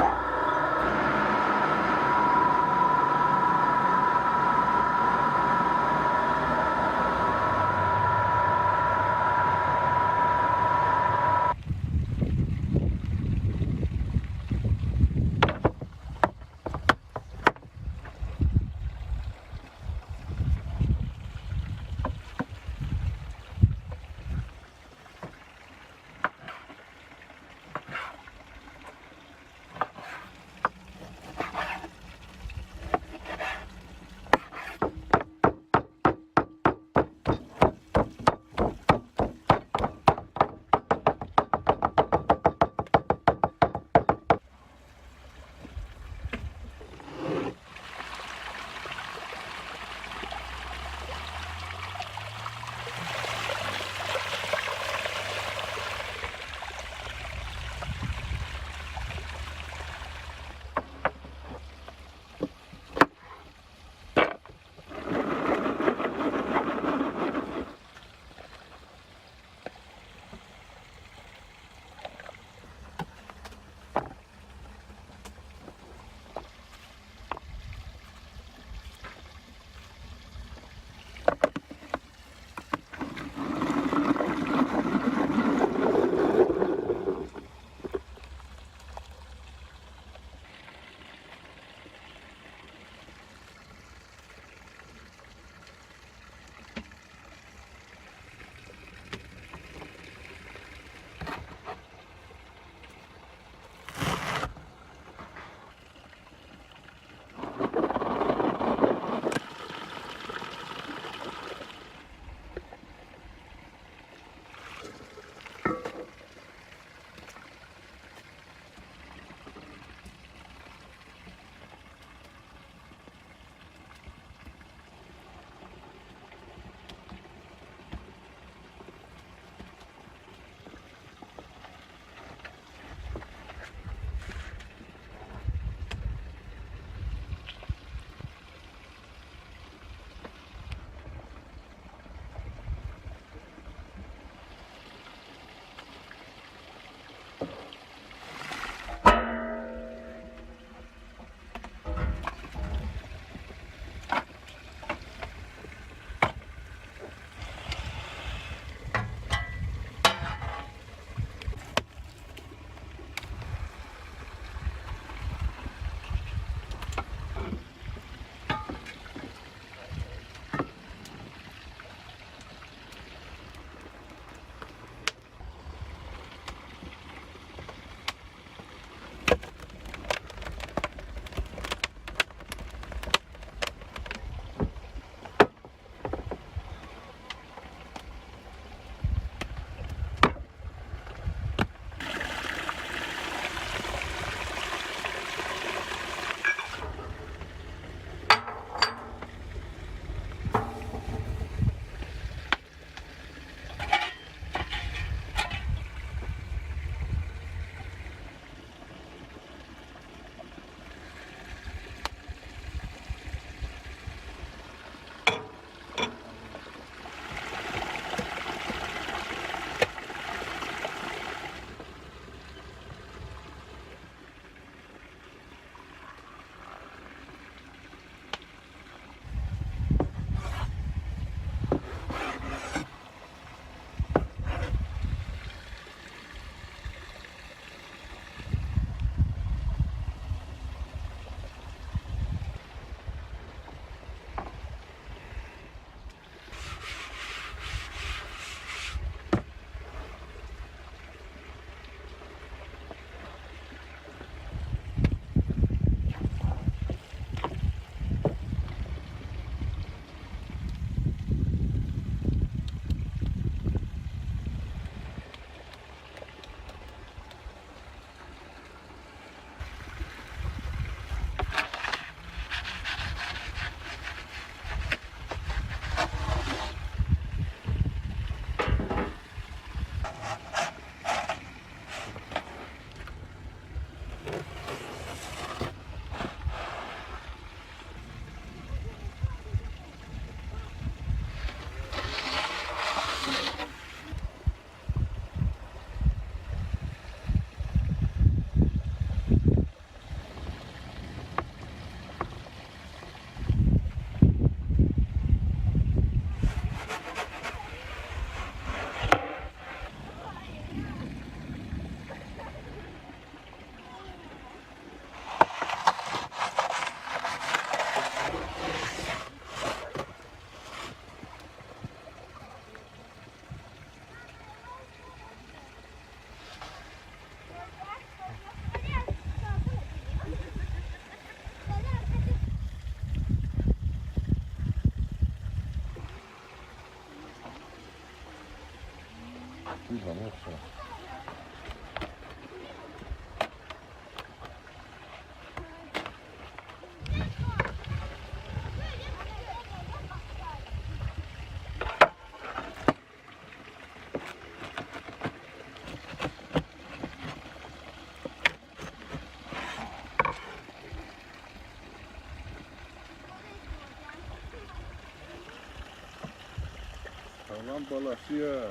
Lan balasıya.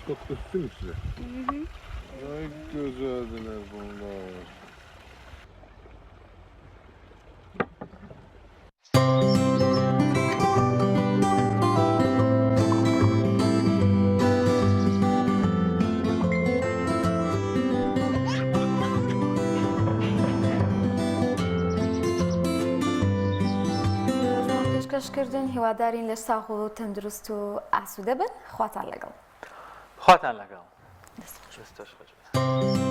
Çok üstün size. Ay güzeldiler bunlar. پێشکەشکردن هیوادارین لە ساغ و تەندروست و ئاسوودە بن خواتان لەگەڵ خواتان لەگەڵ دەست خۆش بێت.